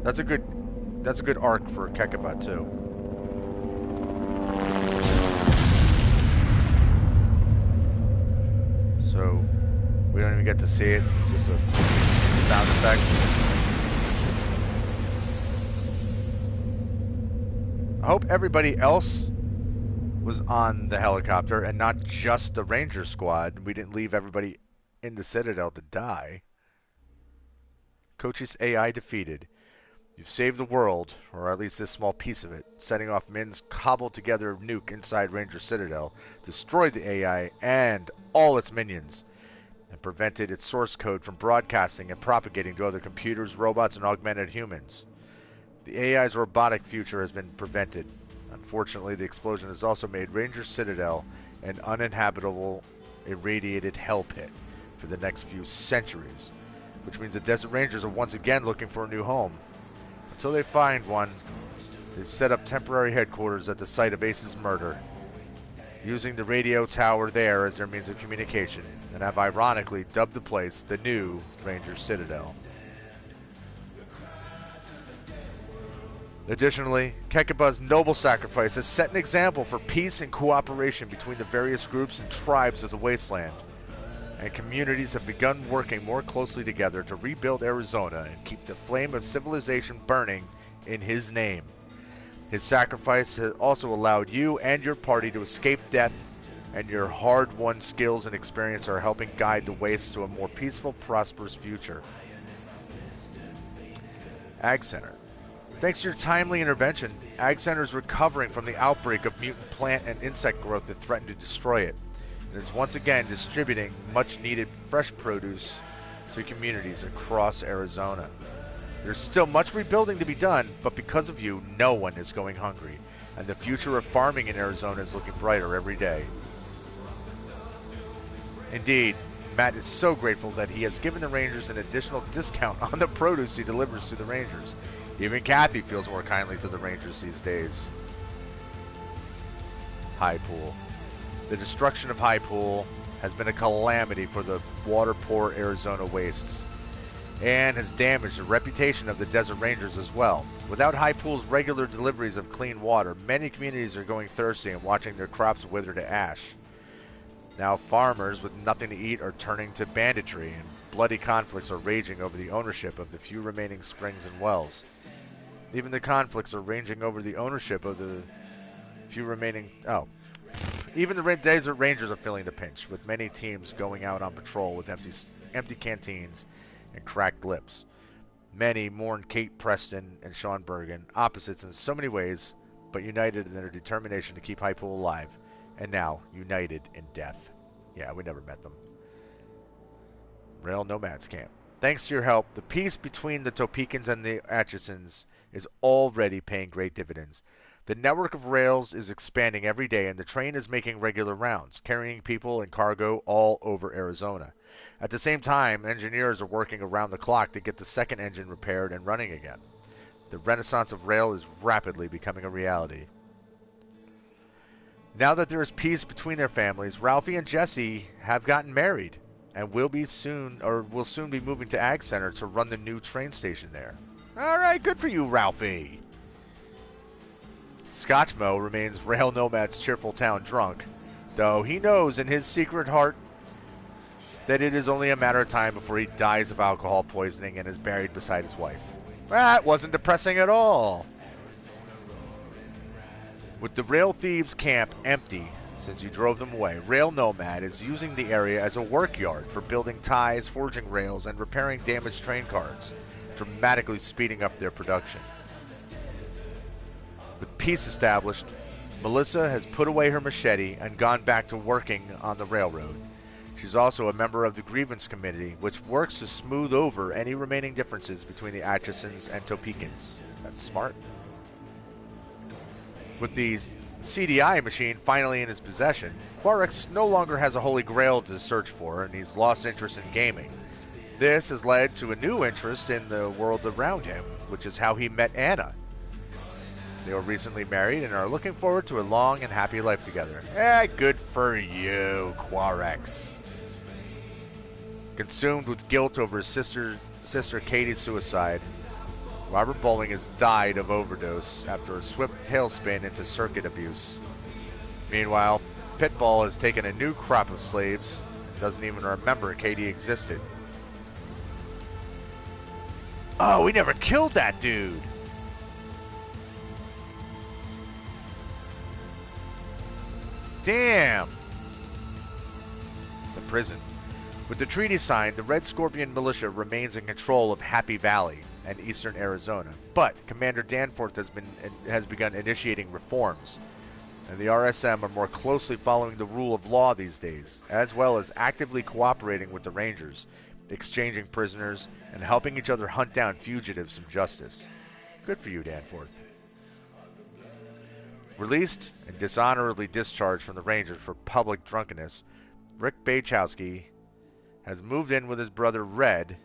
That's a good arc for Kekaba too. So we don't even get to see it. It's just a sound effects. I hope everybody else was on the helicopter and not just the Ranger squad. We didn't leave everybody in the Citadel to die. Coach's AI defeated. You've saved the world, or at least this small piece of it, setting off Min's cobbled-together nuke inside Ranger Citadel, destroyed the AI and all its minions, and prevented its source code from broadcasting and propagating to other computers, robots, and augmented humans. The AI's robotic future has been prevented. Unfortunately, the explosion has also made Ranger Citadel an uninhabitable, irradiated hell pit for the next few centuries, which means the Desert Rangers are once again looking for a new home. Until they find one, they've set up temporary headquarters at the site of Ace's murder, using the radio tower there as their means of communication, and have ironically dubbed the place the new Ranger Citadel. Additionally, Kekaba's noble sacrifice has set an example for peace and cooperation between the various groups and tribes of the Wasteland, and communities have begun working more closely together to rebuild Arizona and keep the flame of civilization burning in his name. His sacrifice has also allowed you and your party to escape death, and your hard-won skills and experience are helping guide the Waste to a more peaceful, prosperous future. Ag Center. Thanks to your timely intervention, Ag Center is recovering from the outbreak of mutant plant and insect growth that threatened to destroy it, and is once again distributing much-needed fresh produce to communities across Arizona. There's still much rebuilding to be done, but because of you, no one is going hungry, and the future of farming in Arizona is looking brighter every day. Indeed, Matt is so grateful that he has given the Rangers an additional discount on the produce he delivers to the Rangers. Even Kathy feels more kindly to the Rangers these days. High Pool. The destruction of High Pool has been a calamity for the water-poor Arizona wastes, and has damaged the reputation of the Desert Rangers as well. Without High Pool's regular deliveries of clean water, many communities are going thirsty and watching their crops wither to ash. Now farmers with nothing to eat are turning to banditry, and bloody conflicts are raging over the ownership of the few remaining springs and wells. Even the conflicts are ranging over the ownership of the few remaining... Even the Desert Rangers are feeling the pinch, with many teams going out on patrol with empty canteens and cracked lips. Many mourn Kate Preston and Sean Bergen, opposites in so many ways, but united in their determination to keep High Pool alive, and now united in death. Yeah, we never met them. Rail Nomads Camp. Thanks to your help, the peace between the Topekans and the Atchisons is already paying great dividends. The network of rails is expanding every day, and the train is making regular rounds, carrying people and cargo all over Arizona. At the same time, engineers are working around the clock to get the second engine repaired and running again. The renaissance of rail is rapidly becoming a reality. Now that there is peace between their families, Ralphie and Jesse have gotten married and will soon be moving to Ag Center to run the new train station there. All right, good for you, Ralphie. Scotchmo remains Rail Nomad's cheerful town drunk, though he knows in his secret heart that it is only a matter of time before he dies of alcohol poisoning and is buried beside his wife. That wasn't depressing at all. With the rail thieves' camp empty since you drove them away, Rail Nomad is using the area as a work yard for building ties, forging rails, and repairing damaged train cars, dramatically speeding up their production. With peace established, Melissa has put away her machete and gone back to working on the railroad. She's also a member of the Grievance Committee, which works to smooth over any remaining differences between the Atchisons and Topekans. That's smart. With the CDI machine finally in his possession, Quarix no longer has a holy grail to search for, and he's lost interest in gaming. This has led to a new interest in the world around him, which is how he met Anna. They were recently married and are looking forward to a long and happy life together. Good for you, Quarix. Consumed with guilt over his sister Katie's suicide, Robert Bowling has died of overdose after a swift tailspin into circuit abuse. Meanwhile, Pitbull has taken a new crop of slaves and doesn't even remember Katie existed. Oh, we never killed that dude! Damn! The prison. With the treaty signed, the Red Scorpion militia remains in control of Happy Valley and eastern Arizona, but Commander Danforth has begun initiating reforms, and the RSM are more closely following the rule of law these days, as well as actively cooperating with the Rangers, exchanging prisoners, and helping each other hunt down fugitives from justice. Good for you, Danforth. Released and dishonorably discharged from the Rangers for public drunkenness, Rick Bachowski has moved in with his brother Red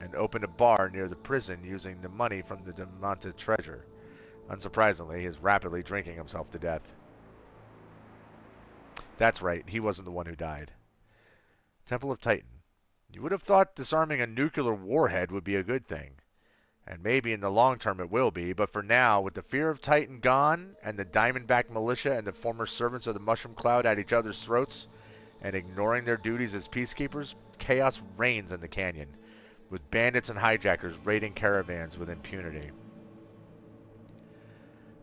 and opened a bar near the prison using the money from the DeMonte treasure. Unsurprisingly, he is rapidly drinking himself to death. That's right, he wasn't the one who died. Temple of Titan. You would have thought disarming a nuclear warhead would be a good thing. And maybe in the long term it will be, but for now, with the fear of Titan gone, and the Diamondback militia and the former servants of the Mushroom Cloud at each other's throats, and ignoring their duties as peacekeepers, chaos reigns in the canyon, with bandits and hijackers raiding caravans with impunity.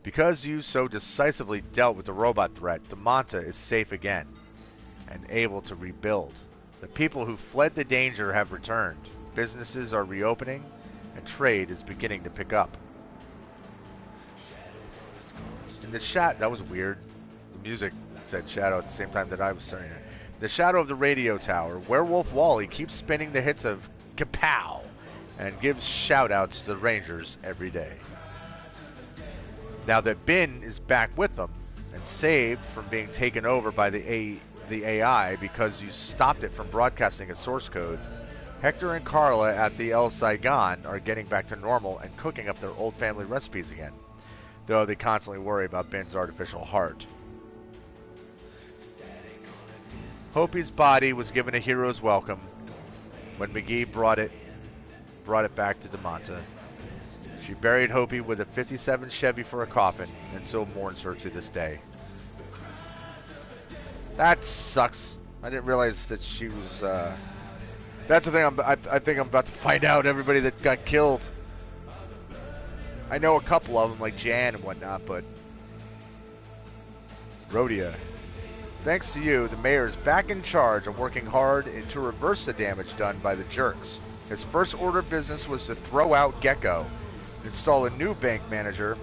Because you so decisively dealt with the robot threat, DeMonte is safe again, and able to rebuild. The people who fled the danger have returned, businesses are reopening, and trade is beginning to pick up. In the that was weird. The music said shadow at the same time that I was saying it. The shadow of the radio tower, Werewolf Wally keeps spinning the hits of Kapow and gives shout-outs to the Rangers every day. Now that Bin is back with them and saved from being taken over by the AI because you stopped it from broadcasting a source code, Hector and Carla at the El Saigon are getting back to normal and cooking up their old family recipes again, though they constantly worry about Ben's artificial heart. Hopi's body was given a hero's welcome when McGee brought it back to DeMonte. She buried Hopi with a 57 Chevy for a coffin and still mourns her to this day. That sucks. I didn't realize that she was... That's the thing I think I'm about to find out, everybody that got killed. I know a couple of them, like Jan and whatnot, but... Rhodia. Thanks to you, the mayor is back in charge of working hard to reverse the damage done by the jerks. His first order of business was to throw out Gecko, install a new bank manager,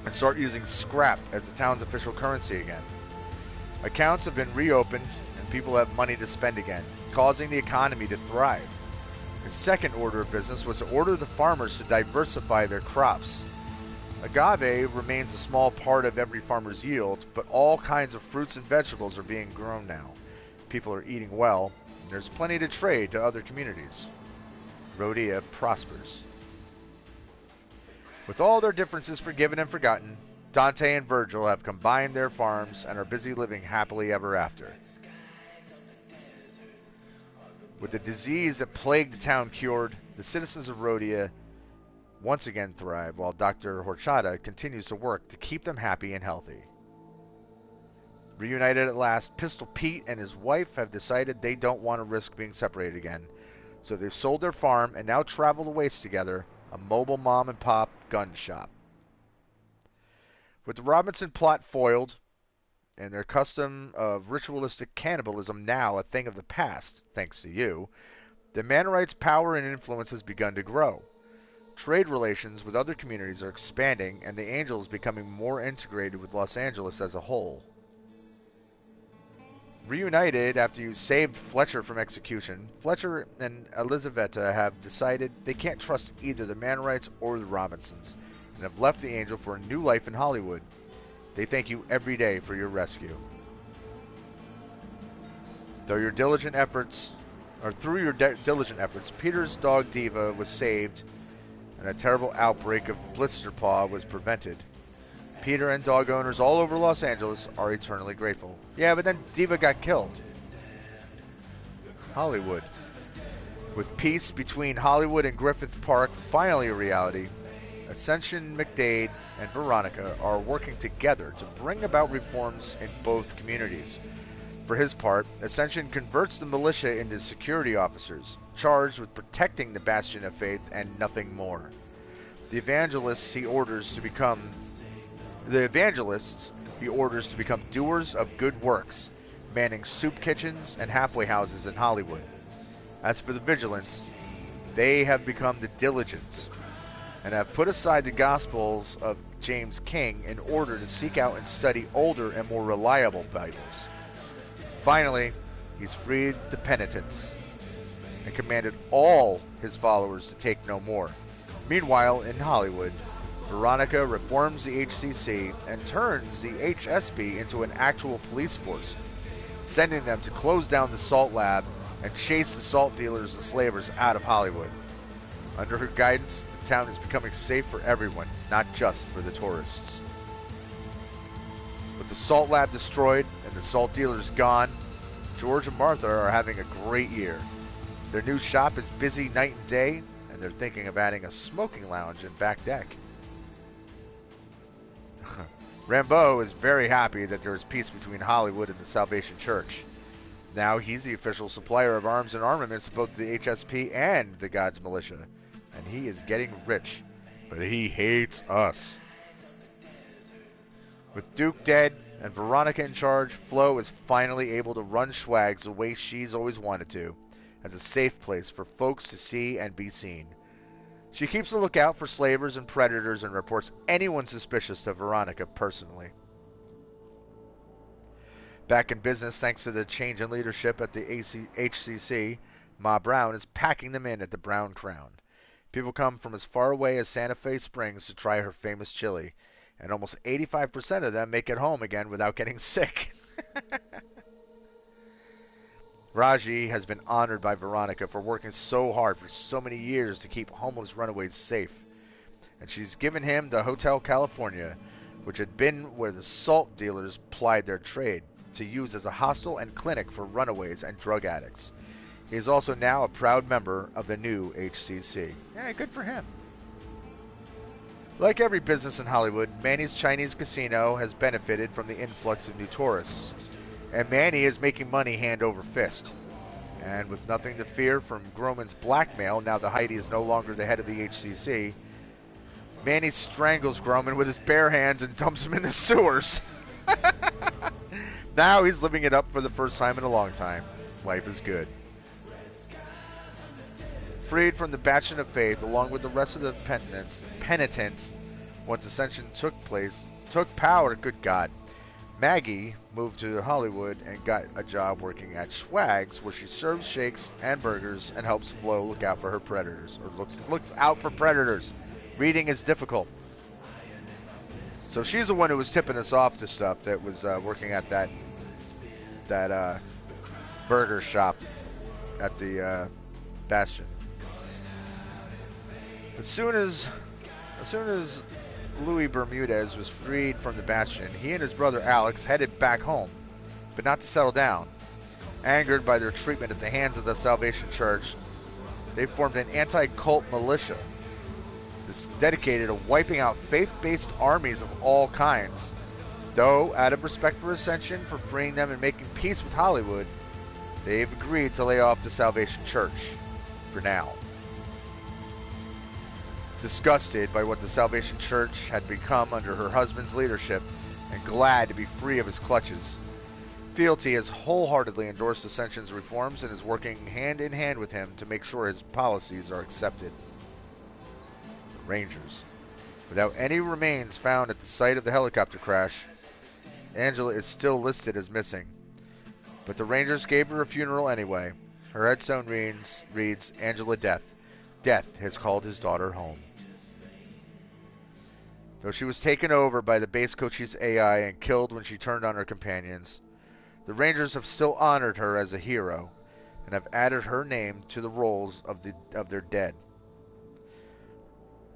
and start using scrap as the town's official currency again. Accounts have been reopened, and people have money to spend again, causing the economy to thrive. His second order of business was to order the farmers to diversify their crops. Agave remains a small part of every farmer's yield, but all kinds of fruits and vegetables are being grown now. People are eating well, and there's plenty to trade to other communities. Rhodia prospers. With all their differences forgiven and forgotten, Dante and Virgil have combined their farms and are busy living happily ever after. With the disease that plagued the town cured, the citizens of Rhodia once again thrive, while Dr. Horchata continues to work to keep them happy and healthy. Reunited at last, Pistol Pete and his wife have decided they don't want to risk being separated again, so they've sold their farm and now travel the waste together, a mobile mom-and-pop gun shop. With the Robinson plot foiled, and their custom of ritualistic cannibalism now a thing of the past, thanks to you, the Manorites' power and influence has begun to grow. Trade relations with other communities are expanding, and the Angels becoming more integrated with Los Angeles as a whole. Reunited after you saved Fletcher from execution, Fletcher and Elizaveta have decided they can't trust either the Manorites or the Robinsons, and have left the Angel for a new life in Hollywood. They thank you every day for your rescue. Through your diligent efforts, Peter's dog Diva was saved, and a terrible outbreak of blister paw was prevented. Peter and dog owners all over Los Angeles are eternally grateful. Yeah, but then Diva got killed. Hollywood. With peace between Hollywood and Griffith Park finally a reality, Ascension McDade and Veronica are working together to bring about reforms in both communities. For his part, Ascension converts the militia into security officers, charged with protecting the Bastion of Faith and nothing more. The evangelists he orders to become doers of good works, manning soup kitchens and halfway houses in Hollywood. As for the vigilance, they have become the diligents, and have put aside the Gospels of James King in order to seek out and study older and more reliable Bibles. Finally, he's freed the penitents and commanded all his followers to take no more. Meanwhile, in Hollywood, Veronica reforms the HCC and turns the HSB into an actual police force, sending them to close down the salt lab and chase the salt dealers and slavers out of Hollywood. Under her guidance, the town is becoming safe for everyone, not just for the tourists. With the salt lab destroyed and the salt dealers gone, George and Martha are having a great year. Their new shop is busy night and day, and they're thinking of adding a smoking lounge and back deck. Rambeau is very happy that there is peace between Hollywood and the Salvation Church. Now he's the official supplier of arms and armaments to both the HSP and the God's Militia, and he is getting rich, but he hates us. With Duke dead and Veronica in charge, Flo is finally able to run Schwags the way she's always wanted to, as a safe place for folks to see and be seen. She keeps a lookout for slavers and predators and reports anyone suspicious to Veronica personally. Back in business thanks to the change in leadership at the HCC, Ma Brown is packing them in at the Brown Crown. People come from as far away as Santa Fe Springs to try her famous chili, and almost 85% of them make it home again without getting sick. Raji has been honored by Veronica for working so hard for so many years to keep homeless runaways safe, and she's given him the Hotel California, which had been where the salt dealers plied their trade, to use as a hostel and clinic for runaways and drug addicts. He is also now a proud member of the new HCC. Yeah, good for him. Like every business in Hollywood, Manny's Chinese casino has benefited from the influx of new tourists, and Manny is making money hand over fist. And with nothing to fear from Groman's blackmail, now that Heidi is no longer the head of the HCC, Manny strangles Groman with his bare hands and dumps him in the sewers. Now he's living it up for the first time in a long time. Life is good. Freed from the Bastion of Faith, along with the rest of the penitents, once Ascension took power, good God. Maggie moved to Hollywood and got a job working at Schwags, where she serves shakes and burgers and helps Flo look out for her predators, or looks out for predators. Reading is difficult. So she's the one who was tipping us off to stuff that was working at that burger shop at the Bastion. As soon as Louis Bermudez was freed from the Bastion, he and his brother Alex headed back home, but not to settle down. Angered by their treatment at the hands of the Salvation Church, they formed an anti-cult militia. This is dedicated to wiping out faith-based armies of all kinds. Though, out of respect for Ascension, for freeing them and making peace with Hollywood, they've agreed to lay off the Salvation Church for now. Disgusted by what the Salvation Church had become under her husband's leadership and glad to be free of his clutches, Fealty has wholeheartedly endorsed Ascension's reforms and is working hand in hand with him to make sure his policies are accepted. The Rangers. Without any remains found at the site of the helicopter crash, Angela is still listed as missing. But the Rangers gave her a funeral anyway. Her headstone reads Angela Death. Death has called his daughter home. Though she was taken over by the base Cochise AI and killed when she turned on her companions, the Rangers have still honored her as a hero and have added her name to the rolls of their dead.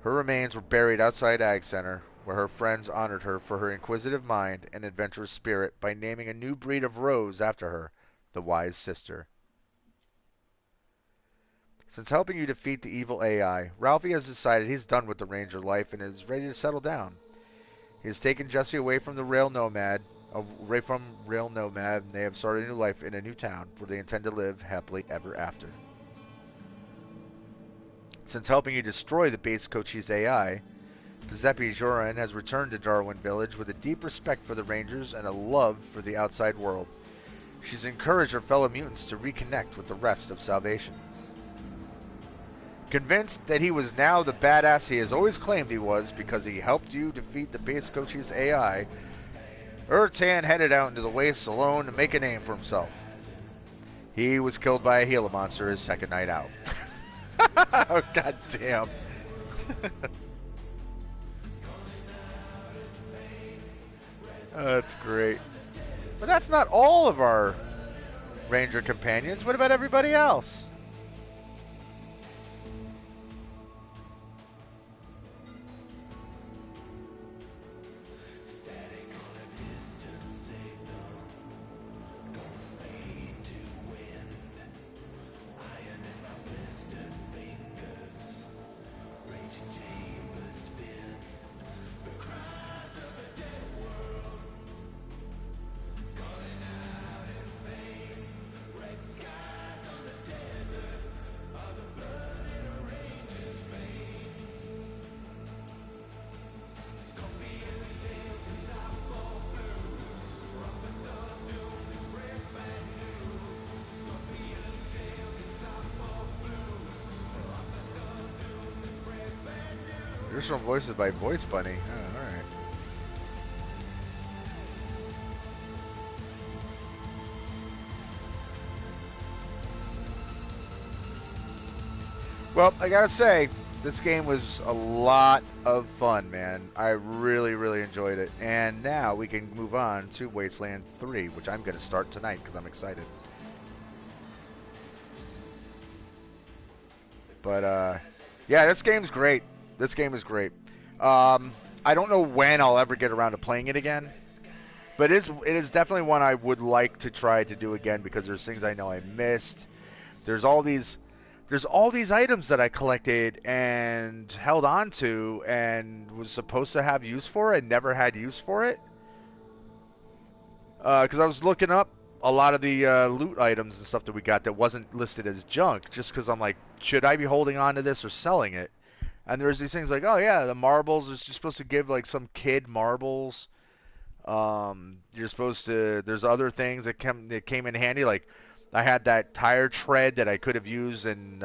Her remains were buried outside Ag Center, where her friends honored her for her inquisitive mind and adventurous spirit by naming a new breed of rose after her, the Wise Sister. Since helping you defeat the evil AI, Ralphie has decided he's done with the Ranger life and is ready to settle down. He has taken Jesse away from Rail Nomad, and they have started a new life in a new town where they intend to live happily ever after. Since helping you destroy the base Cochise AI, Giuseppe Joran has returned to Darwin Village with a deep respect for the Rangers and a love for the outside world. She's encouraged her fellow mutants to reconnect with the rest of Salvation. Convinced that he was now the badass he has always claimed he was because he helped you defeat the base Cochise AI, Ertan headed out into the wastes alone to make a name for himself. He was killed by a Gila monster his second night out. Oh, god damn. Oh, that's great. But that's not all of our Ranger companions. What about everybody else? Original voices by Voice Bunny. Oh, alright. Well, I gotta say, this game was a lot of fun, man. I really, really enjoyed it. And now we can move on to Wasteland 3, which I'm going to start tonight because I'm excited. But, yeah, this game's great. This game is great. I don't know when I'll ever get around to playing it again. But it is definitely one I would like to try to do again because there's things I know I missed. There's all these items that I collected and held on to and was supposed to have use for and never had use for it. Because I was looking up a lot of the loot items and stuff that we got that wasn't listed as junk just because I'm like, should I be holding on to this or selling it? And there's these things like, oh yeah, the marbles is just supposed to give like some kid marbles. You're supposed to. There's other things that came in handy. Like I had that tire tread that I could have used and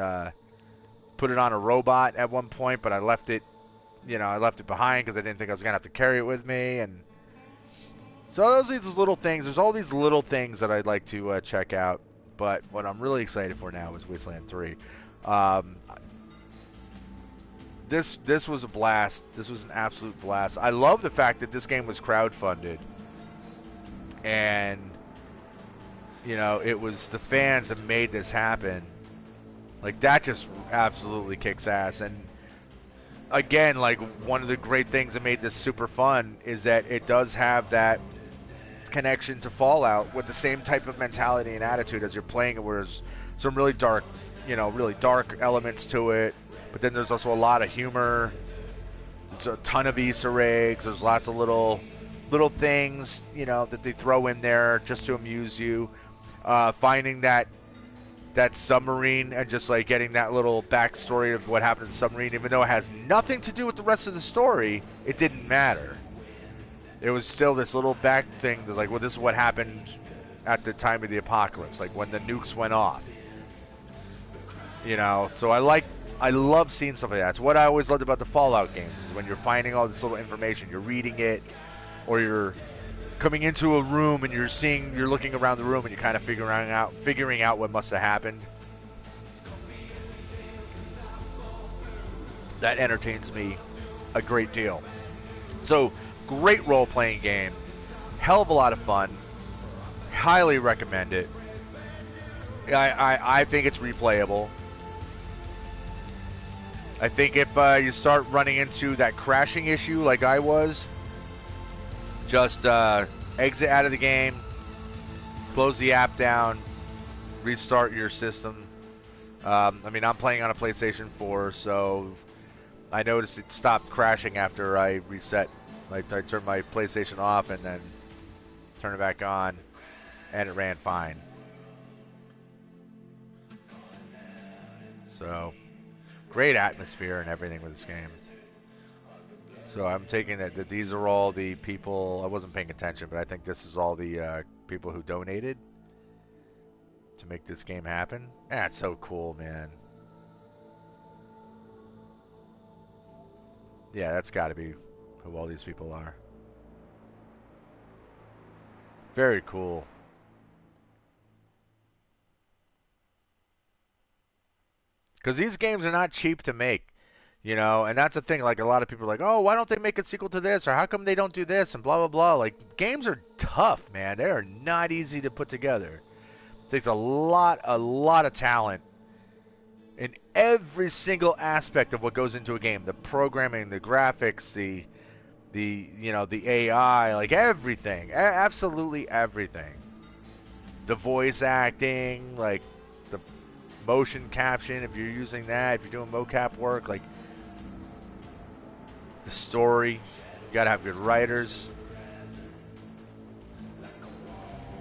put it on a robot at one point, but I left it. I left it behind because I didn't think I was gonna have to carry it with me. And so those are these little things. There's all these little things that I'd like to check out. But what I'm really excited for now is Wasteland 3. This was a blast. This was an absolute blast. I love the fact that this game was crowdfunded. And, it was the fans that made this happen. Like, that just absolutely kicks ass. And again, like, one of the great things that made this super fun is that it does have that connection to Fallout with the same type of mentality and attitude as you're playing it, where there's some really dark, really dark elements to it, but then there's also a lot of humor. It's a ton of Easter eggs. There's lots of little things, that they throw in there just to amuse you. Finding that submarine and just like getting that little backstory of what happened in the submarine, even though it has nothing to do with the rest of the story, it didn't matter. It was still this little back thing that's like, well, this is what happened at the time of the apocalypse, like when the nukes went off. So I love seeing stuff like that. It's what I always loved about the Fallout games, is when you're finding all this little information, you're reading it, or you're coming into a room and you're looking around the room and you're kind of figuring out what must have happened. That entertains me a great deal. So, great role-playing game. Hell of a lot of fun. Highly recommend it. I think it's replayable. I think if you start running into that crashing issue like I was, just exit out of the game, close the app down, restart your system. I'm playing on a PlayStation 4, so I noticed it stopped crashing after I reset. I turned my PlayStation off and then turned it back on, and it ran fine. So, great atmosphere and everything with this game. So I'm taking it that these are all the people. I wasn't paying attention, but I think this is all the people who donated to make this game happen. That's so cool, man. Yeah, that's got to be who all these people are. Very cool. Because these games are not cheap to make. And that's the thing. Like, a lot of people are like, oh, why don't they make a sequel to this? Or how come they don't do this? And blah, blah, blah. Like, games are tough, man. They are not easy to put together. It takes a lot of talent in every single aspect of what goes into a game. The programming, the graphics, the AI, like everything. Absolutely everything. The voice acting, like the motion caption, if you're using that, if you're doing mocap work, like the story, you gotta have good writers.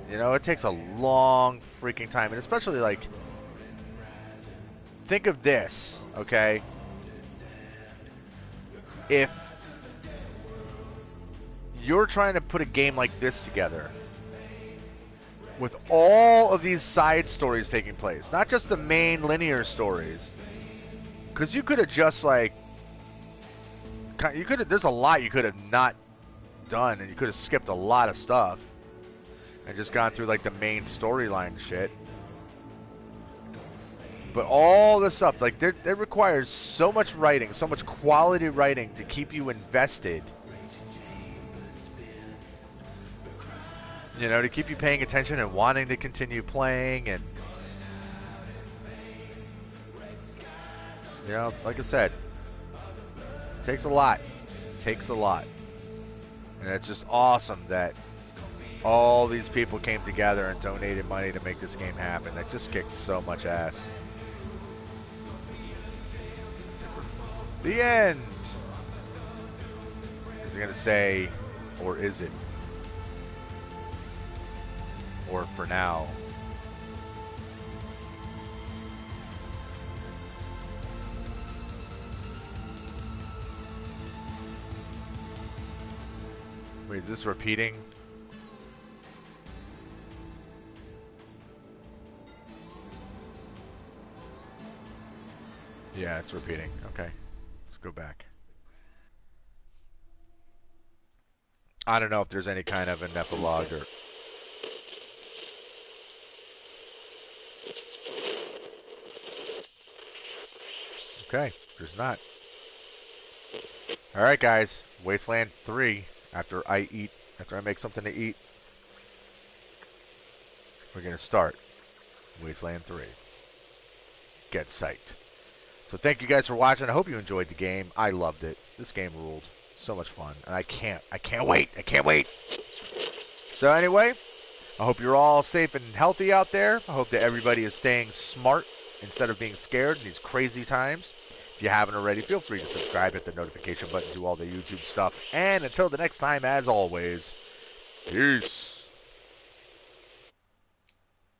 It takes a long freaking time, and especially, like, think of this, okay? If you're trying to put a game like this together with all of these side stories taking place, not just the main linear stories, because you could have just, like, there's a lot you could have not done, and you could have skipped a lot of stuff and just gone through, like, the main storyline shit. But all this stuff, like, it requires so much writing, so much quality writing to keep you invested. To keep you paying attention and wanting to continue playing. And, like I said, it takes a lot. It takes a lot. And it's just awesome that all these people came together and donated money to make this game happen. That just kicks so much ass. The end. Is it going to say, or is it? Or for now. Wait, is this repeating? Yeah, it's repeating. Okay. Let's go back. I don't know if there's any kind of an epilogue or... Okay, there's not. Alright, guys. Wasteland 3. After I make something to eat, we're going to start Wasteland 3. Get psyched. So thank you guys for watching. I hope you enjoyed the game. I loved it. This game ruled. So much fun. And I can't wait. I can't wait. So anyway, I hope you're all safe and healthy out there. I hope that everybody is staying smart instead of being scared in these crazy times. If you haven't already, feel free to subscribe, hit the notification button, do all the YouTube stuff. And until the next time, as always, peace.